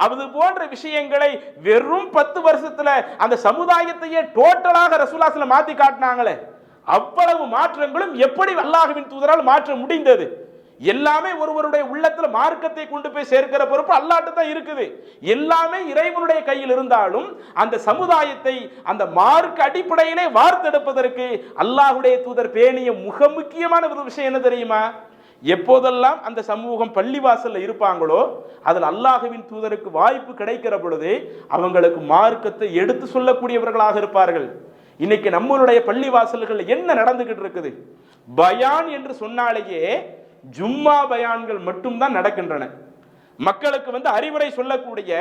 B: அது போன்ற விஷயங்களை வெறும் 10 வருஷத்துல அந்த சமுதாயத்தையே டோட்டலாக ரசூலுல்லாஹ் மாத்தி காட்டினாங்களே, அவ்வளவு மாற்றங்களும் எப்படி அல்லாஹ்வின் தூதரால் மாற்ற முடிந்தது? எல்லாமே ஒருவருடைய உள்ளத்துல மார்க்கத்தை கொண்டு போய் சேர்க்கிற பொறுப்பு அல்லாஹ்ட்ட தான் இருக்குது. எல்லாமே இறைவனுடைய கையில் இருந்தாலும் அந்த சமுதாயத்தை அந்த மார்க்க அடிப்படையிலே வார்த்தெடுப்பதற்கு அல்லாஹ்வுடைய தூதர் பேணிய மிக முக்கியமான ஒரு விஷயம் என்ன தெரியுமா? எப்போதெல்லாம் அந்த சமூகம் பள்ளிவாசல்ல இருப்பாங்களோ, அதில் அல்லாஹ்வின் தூதருக்கு வாய்ப்பு கிடைக்கிற பொழுது அவங்களுக்கு மார்க்கத்தை எடுத்து சொல்லக்கூடியவர்களாக இருப்பார்கள். இன்னைக்கு நம்மளுடைய பள்ளிவாசல்கள் என்ன நடந்துகிட்டு இருக்குது? பயான் என்று சொன்னாலேயே ஜும்மா பயான்கள் மட்டும்தான் நடக்கின்றன. மக்களுக்கு அறிவுரை சொல்லக்கூடிய,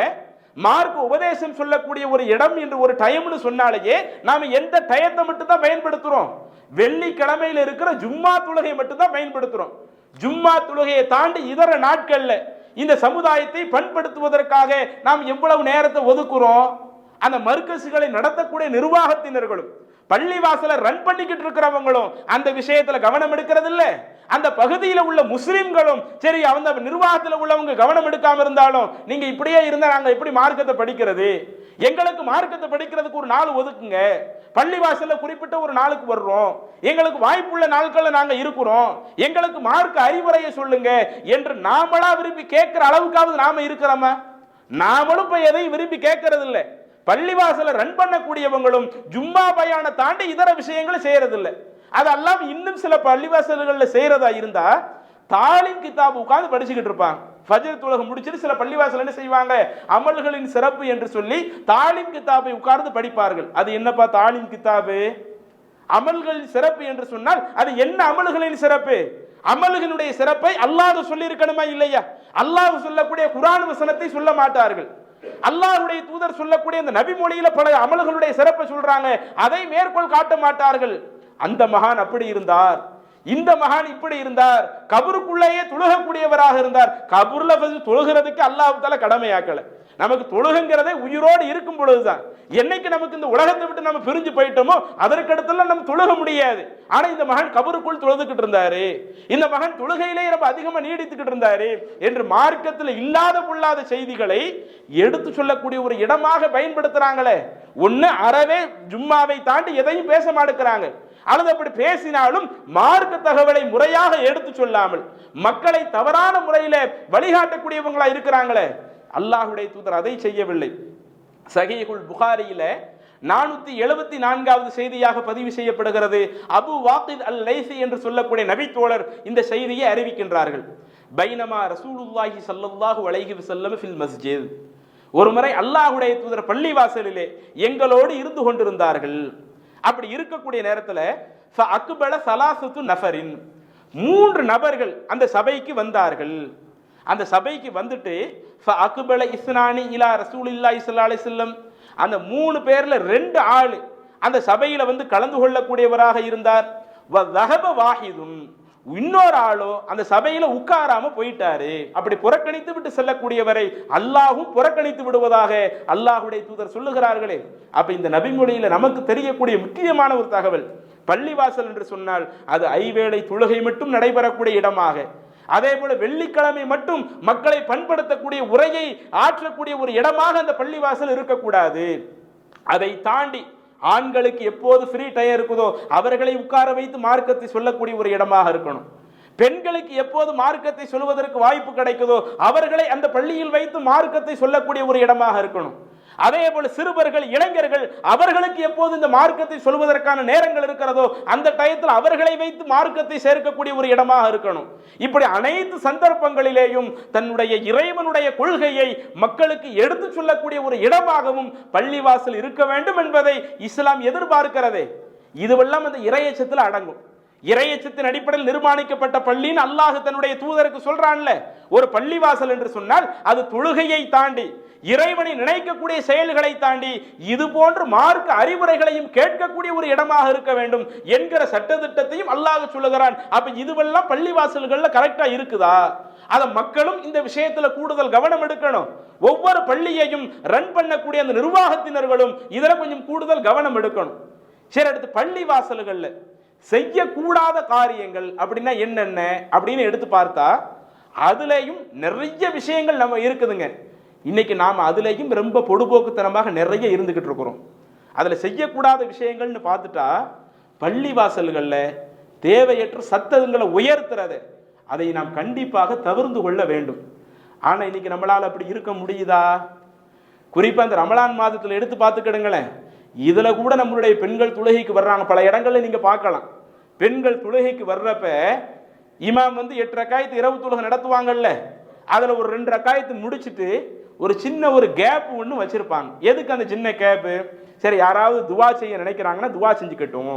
B: மார்க்க உபதேசம் சொல்லக்கூடிய ஒரு இடம் என்று ஒரு டைம்னு சொன்னாலேயே நாம எந்த டயத்தை மட்டும் தான் பயன்படுத்துறோம்? வெள்ளிக்கிழமையில் இருக்கிற ஜும்மா தொழுகை மட்டும் தான் பயன்படுத்துறோம். ஜும்மா தொழுகையை தாண்டி இதர நாட்கள்ல இந்த சமுதாயத்தை பண்படுத்துவதற்காக நாம் எவ்வளவு நேரத்தை ஒதுக்குறோம்? அந்த மர்கஸ்களை நடத்தக்கூடிய நிர்வாகத்தினர்களும் பள்ளிவாசலை ரன் பண்ணிக்கிட்டு இருக்கிறவங்களும் அந்த விஷயத்துல கவனம் எடுக்கிறது இல்ல. அந்த பகுதியில் உள்ள முஸ்லிம்களும் சரி, அந்த நிர்வாகத்தில் உள்ளவங்க கவனம் எடுக்காம இருந்தாலும் நீங்க இப்படியே இருந்தா நாங்க எப்படி மார்க்கத்தை படிக்கிறது? எங்களுக்கு மார்க்கத்தை படிக்கிறதுக்கு ஒரு நாள் ஒதுக்குங்க, பள்ளிவாசல்ல குறிப்பிட்ட ஒரு நாளுக்கு வர்றோம், எங்களுக்கு வாய்ப்புள்ள நாட்கள்ல நாங்க இருக்கிறோம், எங்களுக்கு மார்க்க அறிவுரையை சொல்லுங்க என்று நாமளா விரும்பி கேட்கிற அளவுக்காவது நாம இருக்கிறோமா? நாமளும் இப்ப எதையும் விரும்பி கேட்கறது இல்லை. பள்ளிவாசலை ரன் பண்ணக்கூடியவங்களும் ஜும்மா பயான தாண்டி இதர விஷயங்களை செய்யறது இல்லை. அதெல்லாம் இன்னும் சில பள்ளிவாசல்களில் செய்யறதா இருந்தா தாலிம் கிதாப் உட்கார்ந்து படிச்சுக்கிட்டு இருப்பாங்க. ஃபஜ்ர் தொழுகை முடிச்சுட்டு சில பள்ளிவாசல் என்ன செய்வாங்க, அமல்களின் சிறப்பு என்று சொல்லி தாலிம் கிதாபை உட்கார்ந்து படிப்பார்கள். அது என்னப்பா தாலிம் கிதாபு? அமல்களின் சிறப்பு என்று சொன்னால் அது என்ன அமல்களின் சிறப்பு? அமல்களுடைய சிறப்பை அல்லாஹ் சொல்லி இருக்கணுமா இல்லையா? அல்லாஹ் சொல்லக்கூடிய குர்ஆன் வசனத்தை சொல்ல மாட்டார்கள். அல்லாஹ்வுடைய தூதர் சொல்லக்கூடிய அந்த நபி மொழியில பல அமல்களுடைய சிறப்பை சொல்றாங்க, அதை மேற்கோள் காட்ட மாட்டார்கள். அந்த மகான் அப்படி இருந்தார், இந்த மகான் இப்படி இருந்தார், கபருக்குள்ளேயே தொழுகக்கூடியவராக இருந்தார். கபூர்ல தொழுகிறதுக்கு அல்லாஹ் தஆலா கடமையாக்கல. நமக்கு தொழுகுங்கிறதே உயிரோடு இருக்கும் பொழுதுதான். என்னைக்கு நமக்கு இந்த உலகத்தை விட்டு நம்ம பிரிஞ்சு போயிட்டோமோ அதற்கடுத்தெல்லாம் நம்ம தொழுக முடியாது. ஆனா இந்த மகன் கபருக்குள் தொழுதுகிட்டு இருந்தாரு, இந்த மகன் தொழுகையிலே ரொம்ப அதிகமா நீடித்துக்கிட்டு இருந்தாரு என்று மார்க்கத்தில் இல்லாத பொல்லாத செய்திகளை எடுத்து சொல்லக்கூடிய ஒரு இடமாக பயன்படுத்துறாங்களே. ஒண்ணு அறவே ஜும்மாவை தாண்டி எதையும் பேச மாட்டேங்கிறாங்க, அல்லது அப்படி பேசினாலும் மார்க்க தகவலை முறையாக எடுத்து சொல்லாமல் மக்களை தவறான முறையில வழிகாட்டக்கூடியவங்களா இருக்கிறாங்களே. அல்லாஹ்வுடைய தூதர் அதை செய்யவில்லை. சஹீஹுல் புகாரியில 474வது செய்தியாக பதிவு செய்யப்படுகிறது. அபு வாக்கித் அல் லைசி என்று சொல்லக்கூடிய நபி தோழர் இந்த செய்தியை அறிவிக்கின்றார்கள். பைனமா ரசூலுல்லாஹி ஸல்லல்லாஹு அலைஹி வஸல்லம் ஃபில் மஸ்ஜித், ஒருமுறை அல்லாஹ்வுடைய தூதர் பள்ளிவாசலிலே எங்களோடு இருந்து கொண்டிருந்தார்கள். அப்படி இருக்கக்கூடிய நேரத்துல ஃபஅக்பல ஸலாஸத்து நஃபரின், 3 நபர்கள் அந்த சபைக்கு வந்தார்கள். அந்த சபைக்கு வந்துட்டு ஃபஅக்பல இஸ்னானி இலா ரசூலில்லாஹி ஸல்லல்லாஹு அலைஹி வஸல்லம், அந்த 3 பேர்ல 2 ஆள் அந்த சபையில கலந்து கொள்ளக்கூடியவராக இருந்தார். வதஹப வாஹிதுன், இன்னொரு ஆளோ அந்த சபையில உட்காராம போயிட்டாரு. அப்படி புறக்கணித்து விட்டு செல்லக்கூடியவரை அல்லாஹ்வும் புறக்கணித்து விடுவதாக அல்லாஹ்வுடைய தூதர் சொல்லுகிறார்களே. அப்ப இந்த நபிமொழியில நமக்கு தெரியக்கூடிய முக்கியமான ஒரு தகவல், பள்ளிவாசல் என்று சொன்னால் அது ஐவேளை தொழுகை மட்டும் நடைபெறக்கூடிய இடமாக, அதே போல வெள்ளிக்கிழமை மட்டும் மக்களை பண்படுத்தக்கூடிய உரையை ஆற்றக்கூடிய ஒரு இடமாக அந்த பள்ளிவாசல் இருக்கக்கூடாது. அதை தாண்டி ஆண்களுக்கு எப்போது ஃப்ரீ டைம் இருக்குதோ அவர்களை உட்கார வைத்து மார்க்கத்தை சொல்லக்கூடிய ஒரு இடமாக இருக்கணும். பெண்களுக்கு எப்போது மார்க்கத்தை சொல்வதற்கு வாய்ப்பு கிடைக்குதோ அவர்களை அந்த பள்ளியில் வைத்து மார்க்கத்தை சொல்லக்கூடிய ஒரு இடமாக இருக்கணும். அதே போல சிறுவர்கள், இளைஞர்கள், அவர்களுக்கு எப்போது இந்த மார்க்கத்தை சொல்வதற்கான நேரங்கள் இருக்கிறதோ அந்த டயத்தில் அவர்களை வைத்து மார்க்கத்தை சேர்க்கக்கூடிய ஒரு இடமாக இருக்கணும். இப்படி அனைத்து சந்தர்ப்பங்களிலேயும் தன்னுடைய இறைவனுடைய கொள்கையை மக்களுக்கு எடுத்து சொல்லக்கூடிய ஒரு இடமாகவும் பள்ளிவாசல் இருக்க வேண்டும் என்பதை இஸ்லாம் எதிர்பார்க்கிறதே. இதுவெல்லாம் அந்த இறையச்சத்தில் அடங்கும். இறையச்சத்தின் அடிப்படையில் நிர்மாணிக்கப்பட்ட பள்ளின்னு அல்லாஹ் தன்னுடைய தூதருக்கு சொல்றான்ல. ஒரு பள்ளிவாசல் என்று சொன்னால் அது தொழுகையை தாண்டி, இறைவனை நினைக்கக்கூடிய செயல்களை தாண்டி இது போன்ற மார்க்க அறிவுரைகளையும் கேட்கக்கூடிய ஒரு இடமாக இருக்க வேண்டும் என்கிற சட்டத்திட்டத்தையும் அல்லாஹ் சொல்லுகிறான். அப்ப இதுவெல்லாம் பள்ளிவாசல்கள்ல கரெக்டா இருக்குதா? அத மக்களும் இந்த விஷயத்துல கூடுதல் கவனம் எடுக்கணும். ஒவ்வொரு பள்ளியையும் ரன் பண்ணக்கூடிய அந்த நிர்வாகத்தினர்களும் இதுல கொஞ்சம் கூடுதல் கவனம் எடுக்கணும். சரி, அடுத்து பள்ளிவாசல்கள்ல செய்யக்கூடாத காரியங்கள் அப்படின்னா என்னென்ன அப்படின்னு எடுத்து பார்த்தா அதுலயும் நிறைய விஷயங்கள் நம்ம இருக்குதுங்க. இன்னைக்கு நாம அதுலயும் ரொம்ப பொடுபோக்குத்தனமாக நிறைய இருந்துகிட்டு இருக்கிறோம். அதுல செய்யக்கூடாத விஷயங்கள்னு பார்த்துட்டா பள்ளிவாசல்கள்ல தேவையற்ற சத்தங்களை உயர்த்துறது அதை நாம் கண்டிப்பாக தவிர்த்து கொள்ள வேண்டும். ஆனா இன்னைக்கு நம்மளால அப்படி இருக்க முடியுதா? குறிப்பா அந்த ரமலான் மாதத்துல எடுத்து பார்த்துக்கிடுங்களேன். இதுல கூட நம்மளுடைய பெண்கள் தொழுகைக்கு வர்றாங்க. பல இடங்கள்ல நீங்க பார்க்கலாம். பெண்கள் தொழுகைக்கு வர்றப்ப இமாம் 8 ரக்காயத்து இரவு தொழுகை நடத்துவாங்கல்ல, அதுல ஒரு 2 ரக்காயத்து முடிச்சுட்டு ஒரு சின்ன ஒரு கேப் ஒன்று வச்சிருப்பாங்க. எதுக்கு அந்த சின்ன கேப்பு? சரி, யாராவது துவா செய்ய நினைக்கிறாங்கன்னா துவா செஞ்சுக்கட்டும்,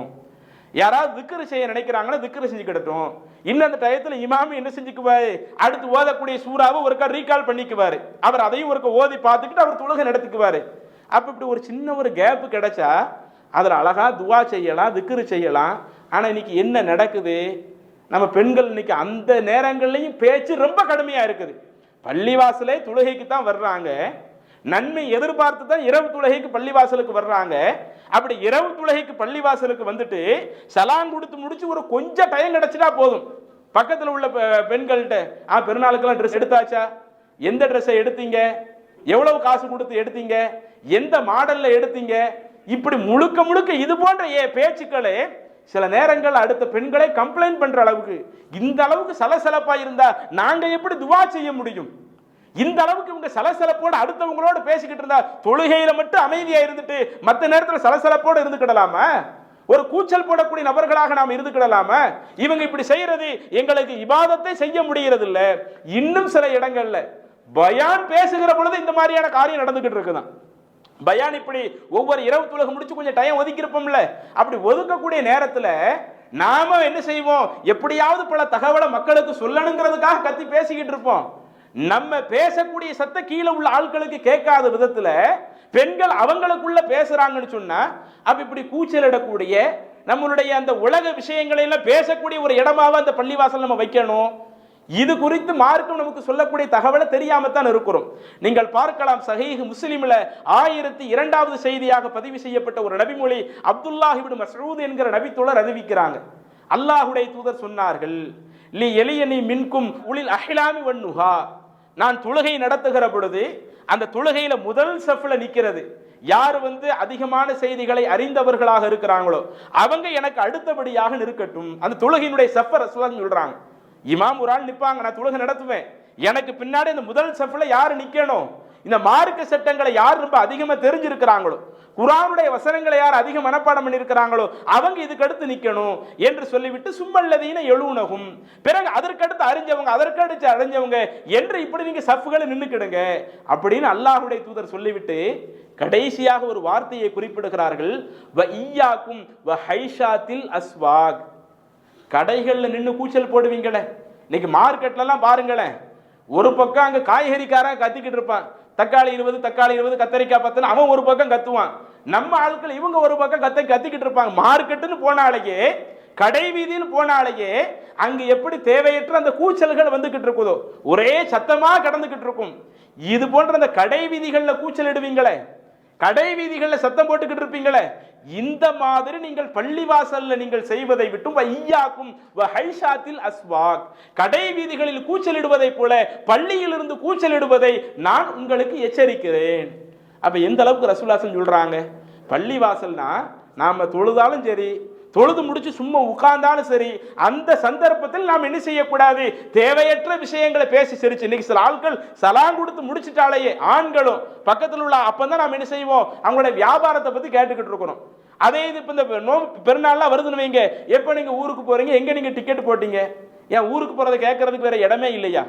B: யாராவது திக்ரு செய்ய நினைக்கிறாங்கன்னா திக்ரு செஞ்சுக்கிட்டட்டும். இன்னும் அந்த டயத்துல இமாமி என்ன செஞ்சுக்குவாரு, அடுத்து ஓதக்கூடிய சூறாவை ஒருக்கா ரீகால் பண்ணிக்குவாரு. அவர் அதையும் ஒருக்கா ஓதி பார்த்துக்கிட்டு அவர் தொழுகை நடத்திக்குவாரு. அப்ப இப்படி ஒரு சின்ன ஒரு கேப் கிடைச்சா அதுல அழகா துவா செய்யலாம், திக்ரு செய்யலாம். ஆனா இன்னைக்கு என்ன நடக்குது? நம்ம பெண்கள் இன்னைக்கு அந்த நேரங்கள்லையும் பேச்சு ரொம்ப கடுமையா இருக்குது. பள்ளிவாசலே தொழுகைக்கு தான் வர்றாங்க, நன்மை எதிர்பார்த்து தான் இரவு தொழுகைக்கு பள்ளிவாசலுக்கு வர்றாங்க. அப்படி இரவு தொழுகைக்கு பள்ளிவாசலுக்கு வந்துட்டு சலான் கொடுத்து முடிச்சு ஒரு கொஞ்சம் டைம் கிடைச்சிட்டா போதும், பக்கத்துல உள்ள பெண்கள்கிட்ட பெருநாளுக்கெல்லாம் ட்ரெஸ் எடுத்தாச்சா, எந்த ட்ரெஸ்ஸை எடுத்தீங்க, எவ்வளவு காசு கொடுத்து எடுத்தீங்க, எந்த மாடல்ல எடுத்தீங்க, இப்படி முழுக்க முழுக்க இது போன்ற பேச்சுக்களே சில நேரங்கள் அடுத்த பெண்களை கம்ப்ளைண்ட் பண்ற அளவுக்கு, இந்த அளவுக்கு சலசலப்பா இருந்தா நாங்க எப்படி துவா செய்ய முடியும்? இந்த அளவுக்கு இவங்க சலசலப்போடு அடுத்தவங்களோட பேசிக்கிட்டு இருந்தா தொழுகையில மட்டும் அமைதியா இருந்துட்டு மற்ற நேரத்தில் சலசலப்போடு இருந்துக்கிடலாமா? ஒரு கூச்சல் போடக்கூடிய நபர்களாக நாம் இருந்துக்கிடலாமா? இவங்க இப்படி செய்யறது எங்களுக்கு இபாதத்தை செய்ய முடியறது இல்ல. இன்னும் சில இடங்கள்ல பயான் பேசுகிற பொழுது இந்த மாதிரியான காரியம் நடந்துகிட்டு இருக்குதான். பயான் இப்படி ஒவ்வொரு இரவு தொழுகை முடிச்சு கொஞ்சம் டைம் ஒதுக்கி இருப்போம்ல, அப்படி ஒதுக்கக்கூடிய நேரத்துல நாம என்ன செய்வோம், எப்படியாவது பல தகவலை மக்களுக்கு சொல்லணுங்கிறதுக்காக கத்தி பேசிக்கிட்டு இருப்போம். நம்ம பேசக்கூடிய சத்த கீழே உள்ள ஆட்களுக்கு கேட்காத விதத்துல பெண்கள் அவங்களுக்குள்ள பேசுறாங்கன்னு சொன்னா அப்ப இப்படி கூச்சலிடக்கூடிய நம்மளுடைய அந்த உலக விஷயங்களை எல்லாம் பேசக்கூடிய ஒரு இடமாவ அந்த பள்ளிவாசல் நம்ம வைக்கணும். இது குறித்து மார்க்கம் நமக்கு சொல்லக்கூடிய தகவலை தெரியாமத்தான் இருக்கிறோம். நீங்கள் பார்க்கலாம், சஹீஹ் முஸ்லிம்ல 1002வது செய்தியாக பதிவு செய்யப்பட்ட ஒரு நபிமொழி அப்துல்லாஹ் இப்னு மஸ்ஊத் என்கிற நபித்தோழர் அறிவிக்கிறாங்க. அல்லாஹ்வுடைய தூதர் சொன்னார்கள், லி எலியனி மின்கும் உலில் அஹ்லாமி வன்னுஹா, நான் தொழுகை நடத்துகிற பொழுது அந்த தொழுகையில முதல் சஃப்ல நிக்கிறது யார் அதிகமான செய்திகளை அறிந்தவர்களாக இருக்கிறாங்களோ அவங்க எனக்கு அடுத்தபடியாக நிற்கட்டும். அந்த தொழுகையினுடைய சஃபர் ரசூலுல்லாஹ் சொல்றாங்க. இமாம் ஒரு ஆள் நிப்பாங்க, நான் தொழுகை நடத்துவேன், எனக்கு பின்னாடி இந்த முதல் சஃப்ல யாரு நிக்கணும், இந்த மார்க்க சட்டங்களை யார் ரொம்ப அதிகமா தெரிஞ்சிருக்கிறாங்களோ, குர்ஆனுடைய வசனங்களை யார் அதிக மனப்பாடம் பண்ணியிருக்கிறாங்களோ அவங்க இதுக்கு அடுத்து நிக்கணும் என்று சொல்லிவிட்டு சும்மல்லதீன எழுனகும், பிறகு அதற்கடுத்து அறிஞ்சவங்க அதற்கடுத்து அறிஞ்சவங்க என்று இப்படி நீங்க சஃப்களை நின்னுக்கிடுங்க அப்படின்னு அல்லாஹ்வுடைய தூதர் சொல்லிவிட்டு கடைசியாக ஒரு வார்த்தையை குறிப்பிடுகிறார்கள், வ ஈயாக்கும் வ ஹைஷாத்தில் அஸ்வாக், கடைகள்ல நின்று கூச்சல் போடுவீங்களே, இன்னைக்கு மார்க்கெட்ல எல்லாம் பாருங்களேன், ஒரு பக்கம் அங்க காய்கறிக்காரன் கத்திக்கிட்டு இருப்பான், தக்காளி 20 தக்காளி 20 கத்தரிக்காய் 10, அவன் ஒரு பக்கம் கத்துவான், நம்ம ஆட்கள் இவங்க ஒரு பக்கம் கத்திக்கிட்டு இருப்பாங்க. மார்க்கெட்டுன்னு போனாலேயே, கடை வீதின்னு போனாலேயே அங்க எப்படி தேவையற்ற அந்த கூச்சல்கள் வந்துகிட்டு இருக்குதோ, ஒரே சத்தமா கடந்துகிட்டு இருக்கும். இது போன்ற அந்த கடை வீதிகள்ல கூச்சல் இடுவீங்களே, கடை வீதிகளில் சத்தம் போட்டுக்கிட்டு இருப்பீங்களே, இந்த மாதிரி நீங்கள் பள்ளிவாசல்ல நீங்கள் செய்வதை விட்டு வையாக்கும் வஹைஷாத்தில் அஸ்வாக், கடை வீதிகளில் கூச்சலிடுவதை போல பள்ளியிலிருந்து கூச்சலிடுவதை நான் உங்களுக்கு எச்சரிக்கிறேன். அப்ப எந்த அளவுக்கு ரசூலுல்லாஹ் சொல்றாங்க, பள்ளிவாசல்னா நாம தொழுதாலும் சரி, தொழுது முடிச்சு சும்மா உட்கார்ந்தாலும் சரி, அந்த சந்தர்ப்பத்தில் நாம் என்ன செய்யக்கூடாது, தேவையற்ற விஷயங்களை பேசி சிரிச்சு. இன்னைக்கு சில ஆட்கள் சலாம் கொடுத்து முடிச்சுட்டாலேயே ஆண்களும் பக்கத்தில் உள்ள அப்பதான் நாம் என்ன செய்வோம், அவங்களோட வியாபாரத்தை பத்தி கேட்டுக்கிட்டு இருக்கிறோம். அதே இது இப்ப இந்த பெருநாள்லாம் வருதுன்னு வைங்க, எப்ப நீங்க ஊருக்கு போறீங்க, எங்க நீங்க டிக்கெட் போட்டீங்க, ஏன் ஊருக்கு போறதை கேட்கறதுக்கு வேற இடமே இல்லையா,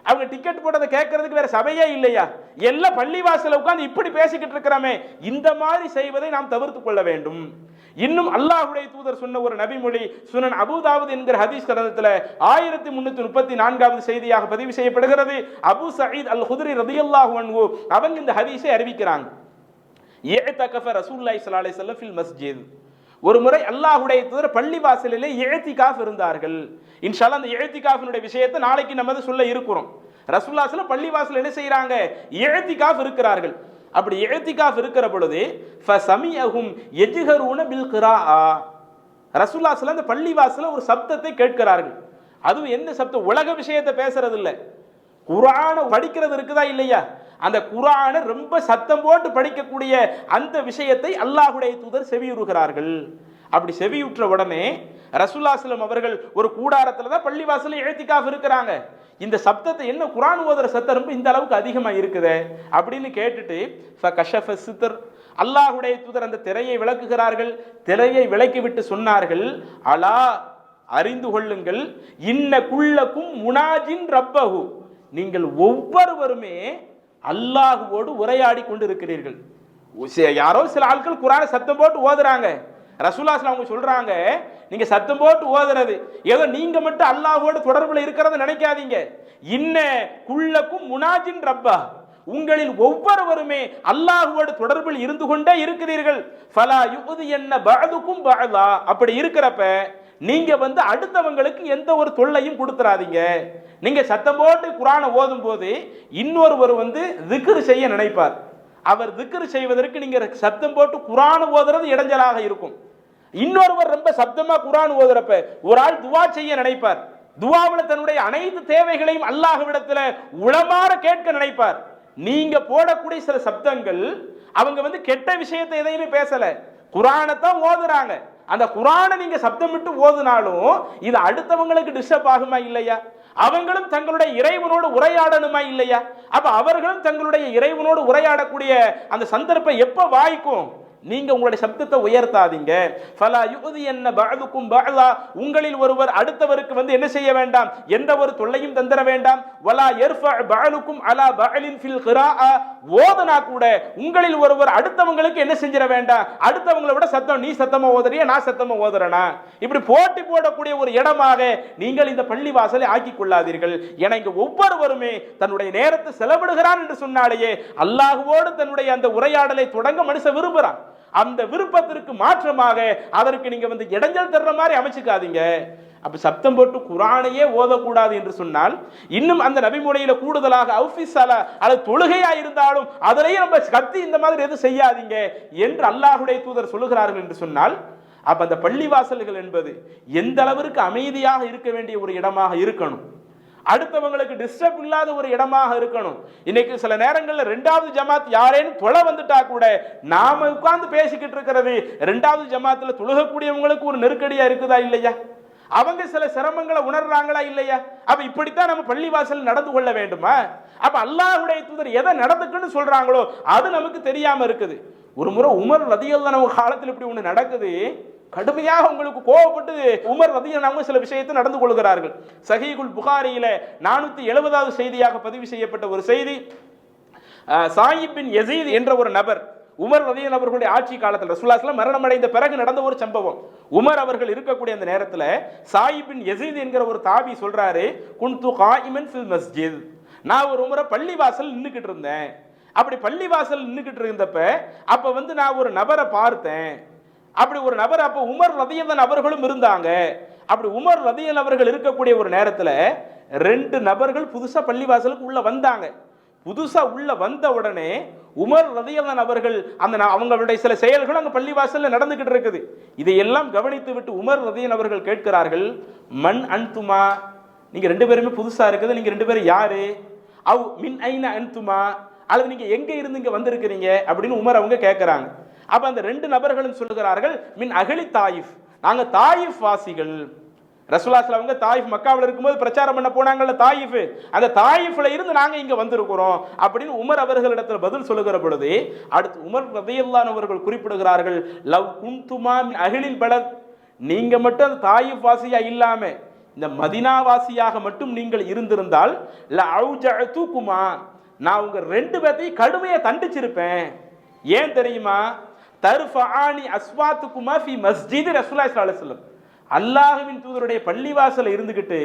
B: அவங்க டிக்கெட் போட்டதை கேட்கறதுக்கு வேற சபையே இல்லையா, எல்லாம் பள்ளிவாசல உட்கார்ந்து இப்படி பேசிக்கிட்டு இருக்கிறாமே, இந்த மாதிரி செய்வதை நாம் தவிர்த்து கொள்ள வேண்டும். இன்னும் அல்லாஹ்வுடைய தூதர் சொன்ன ஒரு நபிமொழி சுனன் அபூதாவுத் என்கிற ஹதீஸ் கிரந்தத்தில் 1334வது செய்தியாக பதிவு செய்யப்படுகிறது. அபூ சயீத் அல் குத்ரி ரலியல்லாஹு அன்ஹு அவங்க இந்த ஹதீஸை அறிவிக்கிறாங்க. இஅ்தகஃப ரசூலுல்லாஹி ஸல்லல்லாஹு அலைஹி வஸல்லம் ஃபில் மஸ்ஜித், ஒரு முறை அல்லாஹ்வுடைய தூதர் பள்ளிவாசலிலே இஅ்திகாஃப் இருந்தார்கள். இன்ஷாஅல்லாஹ் அந்த இஅ்திகாஃபினுடைய விஷயத்தை நாளைக்கு நம்ம சொல்ல இருக்கிறோம். ரசூலுல்லாஹி ஸல்லல்லாஹு அலைஹி பள்ளிவாசல் என்ன செய்றாங்க, இஅ்திகாஃப் இருக்கிறார்கள். அப்படி இஅ்திகாஃப் இருக்கிற பொழுது ஃபஸமியஹும் யஜ்ஹரூன பில் கிராஆ, ரசூலுல்லாஹி ஸல்லல்லாஹு அலைஹி பள்ளிவாசல்ல ஒரு சப்தத்தை கேட்கிறார்கள். அதுவும் என்ன சப்தம், உலக விஷயத்தை பேசுறது இல்ல, குர்ஆனை படிக்கிறது இருக்குதா இல்லையா, அந்த குர்ஆனை ரொம்ப சத்தம் போட்டு படிக்கக்கூடிய அந்த விஷயத்தை அல்லாஹ்வுடைய தூதர் செவியுறுகிறார்கள். அப்படி செவியுற்ற உடனே ரசூலுல்லாஹி ஸல்லல்லாஹு அலைஹி வஸல்லம் அவர்கள் ஒரு கூடாரத்துல தான் பள்ளிவாசல்ல இஅ்திகாஃப் இருக்கிறாங்க. இந்த சப்தத்தை என்ன குர்ஆன் ஓதுற சத்தம் ரொம்ப இந்த அளவுக்கு அதிகமா இருக்குதே அப்படின்னு கேட்டுட்டு ஃபகஷஃப சித்ர், அல்லாஹ்வுடைய தூதர் அந்த திரையை விளக்குகிறார்கள். திரையை விலக்கிவிட்டு சொன்னார்கள், அலா அறிந்து கொள்ளுங்கள், இன்ன குல்லக்கும் முனாஜின் ரப்பஹு, நீங்கள் ஒவ்வொருவருமே அல்லாஹ்வோடு உரையாடி கொண்டு இருக்கிறீர்கள். யாரோ சில ஆட்கள் குர்ஆனை சத்தம் போட்டு ஓதுறாங்க, ரசூலுல்லாஹி ஸல்லல்லாஹு அலைஹி வஸல்லம் சொல்றாங்க, நீங்க சத்தம் போட்டு ஓதுறது ஏதோ நீங்க மட்டும் அல்லாஹ்வோட தொடர்புல இருக்கிறத நினைக்காதீங்க. இன்ன குல்லக்கும் முனாஜின் ரப்பா, உங்களில் ஒவ்வொருவருமே அல்லாஹ்வோட தொடர்பில் இருந்து கொண்டே இருக்கிறீர்கள். ஃபலா யுதியன்ன பஅதுக்கும் பஅதா, அப்படி இருக்கிறப்ப நீங்க அடுத்தவங்களுக்கு எந்த ஒரு தொல்லையும் கொடுத்துறாதீங்க. நீங்க சத்தம் போட்டு குர்ஆனை ஓதும் போது இன்னொருவர் திக்ர் செய்ய நினைப்பார். அவர் திக்ர் செய்வதற்கு நீங்க சத்தம் போட்டு குர்ஆன் ஓதுறது இடைஞ்சலாக இருக்கும். இன்னொருவர் ரொம்ப சப்தமா குர்ஆன் ஓதுறப்ப ஒரு ஆள் துஆ செய்ய நினைப்பார். துஆவுல தன்னுடைய அனைத்து தேவைகளையும் அல்லாஹ்விடத்துல உளமாற கேட்க நினைப்பார். நீங்க போடக்கூடிய சில சப்தங்கள் அவங்க கெட்ட விஷயத்தை எதையுமே பேசல, குர்ஆனை தான் ஓதுறாங்க. அந்த குர்ஆனை நீங்க சப்தமிட்டு ஓதுனாலும் இது அடுத்தவங்களுக்கு டிஸ்டர்ப் ஆகுமா இல்லையா, அவங்களும் தங்களுடைய இறைவனோடு உரையாடணுமா இல்லையா, அப்ப அவர்களும் தங்களுடைய இறைவனோடு உரையாடக்கூடிய அந்த சந்தர்ப்பம் எப்ப வாய்க்கும், நீங்க உங்களுடைய சப்தத்தை உயர்த்தாதீங்க. ஃபலா யுதியன்ன பஅதுக்கும் பஅதா, உங்களில் ஒருவர் அடுத்தவருக்கு என்ன செய்ய வேண்டாம், எந்த ஒரு தொல்லையும் தந்தர வேண்டாம். வலா யர்ஃபஅ பஅலுக்கும் அலா பஅலின் ஃபில் கிராஆ, ஓதுனா கூட உங்களில் ஒருவர் அடுத்தவங்களுக்கு என்ன செஞ்சிர வேண்டாம், அடுத்தவங்களை விட சத்தம், நீ சத்தமா ஓதுறியா நான் சத்தமா ஓதுறேனா, இப்படி போட்டி போடக்கூடிய ஒரு இடமாக நீங்கள் இந்த பள்ளி வாசலை ஆக்கிக் கொள்ளாதீர்கள். என இங்க ஒவ்வொருவருமே தன்னுடைய நேரத்தை செலவிடுகிறான் என்று சொன்னாலேயே அல்லாஹ்வோடு தன்னுடைய அந்த உரையாடலை தொடங்க மனுஷன் விரும்புறான். அந்த விருப்பத்திற்கு மாற்றமாக அதற்கு நீங்க இடைஞ்சல் தர்ற மாதிரி அமைச்சுக்காதீங்க. அப்ப சப்தம் போட்டு குர்ஆனையே ஓதக்கூடாது என்று சொன்னால், இன்னும் அந்த நபிமொழியில கூடுதலாக அவுஃபிஸலா அல்லது தொழுகையா இருந்தாலும் அதிலேயே நம்ம கத்தி இந்த மாதிரி எதுவும் செய்யாதீங்க என்று அல்லாஹ்வுடைய தூதர் சொல்லுகிறார்கள் என்று சொன்னால், அப்ப அந்த பள்ளிவாசல்கள் என்பது எந்த அளவிற்கு அமைதியாக இருக்க வேண்டிய ஒரு இடமாக இருக்கணும், அடுத்தவங்களுக்கு டிஸ்டர்ப் இல்லாத ஒரு இடமாக இருக்கணும். இன்னைக்கு சில நேரங்களில் ரெண்டாவது ஜமாத் யாரேனும் தொலை வந்துட்டா கூட நாம உட்கார்ந்து பேசிக்கிட்டு இருக்கிறது ரெண்டாவது ஜமாத்துல தொழுகக்கூடியவங்களுக்கு ஒரு நெருக்கடியா இருக்குதா இல்லையா, அவங்க சில சிரமங்களை உணர்றாங்களா இல்லையா. அப்ப இப்படித்தான் நம்ம பள்ளிவாசல் நடந்து கொள்ள வேண்டுமா? அப்ப அல்லாஹ்வுடைய தூதர் எதை நடந்துக்குன்னு சொல்றாங்களோ அது நமக்கு தெரியாம இருக்குது. ஒரு முறை உமர் ரலியல்லாஹு அன்ஹு காலத்தில் இப்படி ஒண்ணு நடக்குது, கடுமையாக உங்களுக்கு கோபப்பட்டு உமர் ரலியல்லாஹு அன்ஹு சில விஷயத்தை நடந்து கொள்கிறார்கள். சஹீஹுல் புகாரியில 470வது செய்தியாக பதிவு செய்யப்பட்ட ஒரு செய்தி, சாயிப் பின் யஸீத் என்ற ஒரு நபர் உமர் ரலியல்லாஹு அவர்களுடைய ஆட்சி காலத்தில் ரசூலுல்லாஹி ஸல்லல்லாஹு அலைஹி வஸல்லம் மரணம் அடைந்த பிறகு நடந்த ஒரு சம்பவம். உமர் அவர்கள் இருக்கக்கூடிய அந்த நேரத்தில் சாயிப் பின் யஸீத் என்கிற ஒரு தாபி சொல்றாரு, குன்து காயிமன் ஃபில் மஸ்ஜித், நான் ஒரு முறை பள்ளிவாசல் நின்னுக்கிட்டு இருந்தேன். அப்படி பள்ளிவாசல் நின்னுக்கிட்டு இருந்தப்ப அப்ப நான் ஒரு நபரை பார்த்தேன். அப்படி ஒரு நபர், அப்ப உமர் ரலியல்லாஹு அவர்களும் இருந்தாங்க. அப்படி உமர் ரலியல்லாஹு அவர்கள் இருக்கக்கூடிய ஒரு நேரத்தில் 2 நபர்கள் புதுசா பள்ளிவாசலுக்கு உள்ள வந்தாங்க. புதுசா உள்ள வந்த உடனே உமர் ரலியல்லாஹு அன்ஹு அவர்கள் அவங்களுடைய சில செயல்கள் அங்க பள்ளிவாசல்ல நடந்துகிட்டு இருக்குது. இதையெல்லாம் கவனித்து விட்டு உமர் ரலியல்லாஹு அவர்கள் கேட்கிறார்கள், மன் அன்துமா, நீங்க ரெண்டு பேருமே புதுசா இருக்குது, நீங்க ரெண்டு பேரும் யாரு? அவ் மின் ஐன அன்துமா, அல்லது நீங்க எங்க இருந்து இங்க வந்திருக்கிறீங்க அப்படின்னு உமர் அவங்க கேட்கிறாங்க. அப்ப அந்த ரெண்டு நபர்களும் சொல்லுகிறார்கள், மின் அகலி தாயிஃப், நாங்க தாயிஃப் வாசிகள். ரசூலுல்லாஹி அவங்க தாயிஃப் மக்காவில் இருக்கும்போது பிரச்சாரம் பண்ண போனாங்கல்ல தாயிஃப், அந்த தாயிஃப்ல இருந்து நாங்க இங்க வந்திருக்கிறோம் அப்படின்னு உமர் அவர்களிடத்துல பதில் சொல்லுகிற பொழுது அடுத்து உமர் ரலியல்லாஹு அன்ஹு அவர்கள் குறிப்பிடுகிறார்கள், லவ் குன்துமா மின் அஹ்லில் பலத், நீங்க மட்டும் அந்த தாயிஃப் வாசியா இல்லாம இந்த மதீனா வாசியாக மட்டும் நீங்கள் இருந்திருந்தால் லஅவுஜஅதுகுமா, நான் உங்க ரெண்டு பேத்தையும் கடுமையா தண்டிச்சிருப்பேன். ஏன் தெரியுமா? தர்ஃபஆனி அஸ்வாத்துகுமா ஃபி மஸ்ஜித் ரசூலுல்லாஹி ஸல்லல்லாஹு அலைஹி வஸல்லம், அல்லாஹ்வின் தூதருடைய பள்ளிவாசல்ல இருந்துகிட்டு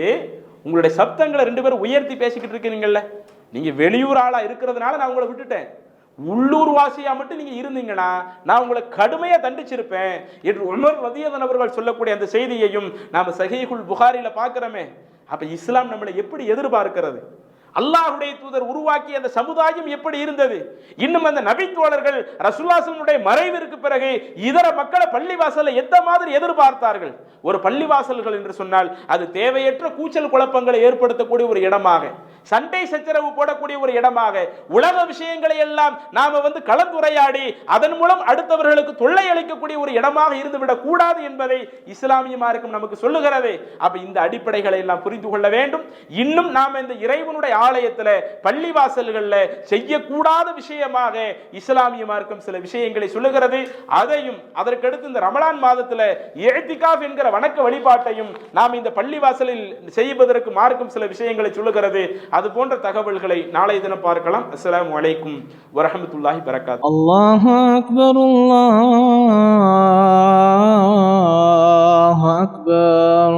B: உங்களுடைய சப்தங்களை ரெண்டு பேரும் உயர்த்தி பேசிக்கிட்டு இருக்கீங்கல்ல, நீங்க வெளியூர் ஆளா இருக்கிறதுனால நான் உங்களை விட்டுட்டேன், உள்ளூர் வாசியா மட்டும் நீங்க இருந்தீங்கன்னா நான் உங்களை கடுமையா தண்டிச்சிருப்பேன் என்று உமர் ரலியல்லாஹு அன்ஹு அவர்கள் சொல்லக்கூடிய அந்த செய்தியையும் நாம சஹீஹுல் புகாரில பார்க்கிறோமே. அப்ப இஸ்லாம் நம்மளை எப்படி எதிர்பார்க்கிறது? அல்லாஹ்வுடைய தூதர் உருவாக்கிய அந்த சமுதாயம் எப்படி இருந்தது? இன்னும் அந்த நபி தோழர்கள் ரசூலுல்லாஹி ஸல்லல்லாஹு அலைஹி வஸல்லம் மறைவிற்கு பிறகு இதர மக்களை பள்ளிவாசல்ல எந்த மாதிரி எதிர்பார்த்தார்கள்? ஒரு பள்ளிவாசல்கள் என்று சொன்னால் அது தேவையற்ற கூச்சல் குழப்பங்களை ஏற்படுத்தக்கூடிய ஒரு இடமாக, சண்டை சச்சரவு போடக்கூடிய ஒரு இடமாக, உலக விஷயங்களை எல்லாம் நாம கலந்துரையாடி அதன் மூலம் அடுத்தவர்களுக்கு தொல்லை அளிக்கக்கூடிய ஒரு இடமாக இருந்துவிடக் கூடாது என்பதை இஸ்லாமிய மார்க்கம் நமக்கு சொல்லுகிறது. அப்ப இந்த அடிப்படைகளை எல்லாம் புரிந்து கொள்ள வேண்டும். இன்னும் நாம இந்த இறைவனுடைய ஆலயத்துல பள்ளிவாசல்கள்ல செய்யக்கூடாத விஷயமாக இஸ்லாமிய மார்க்கம் சில விஷயங்களை சொல்லுகிறது. அதையும் அதற்கடுத்து இந்த ரமலான் மாதத்துல இஅ்திகாஃப் என்கிற வணக்க வழிபாட்டையும் நாம் இந்த பள்ளிவாசலில் செய்வதற்கு மார்க்கம் சில விஷயங்களை சொல்லுகிறது. அது போன்ற தகவல்களை நாளை தினம் பார்க்கலாம். அஸ்ஸலாமு அலைக்கும் வரஹ்மத்துல்லாஹி வபரகாத்துஹு.
C: அல்லாஹு அக்பர், அல்லாஹு அக்பர்.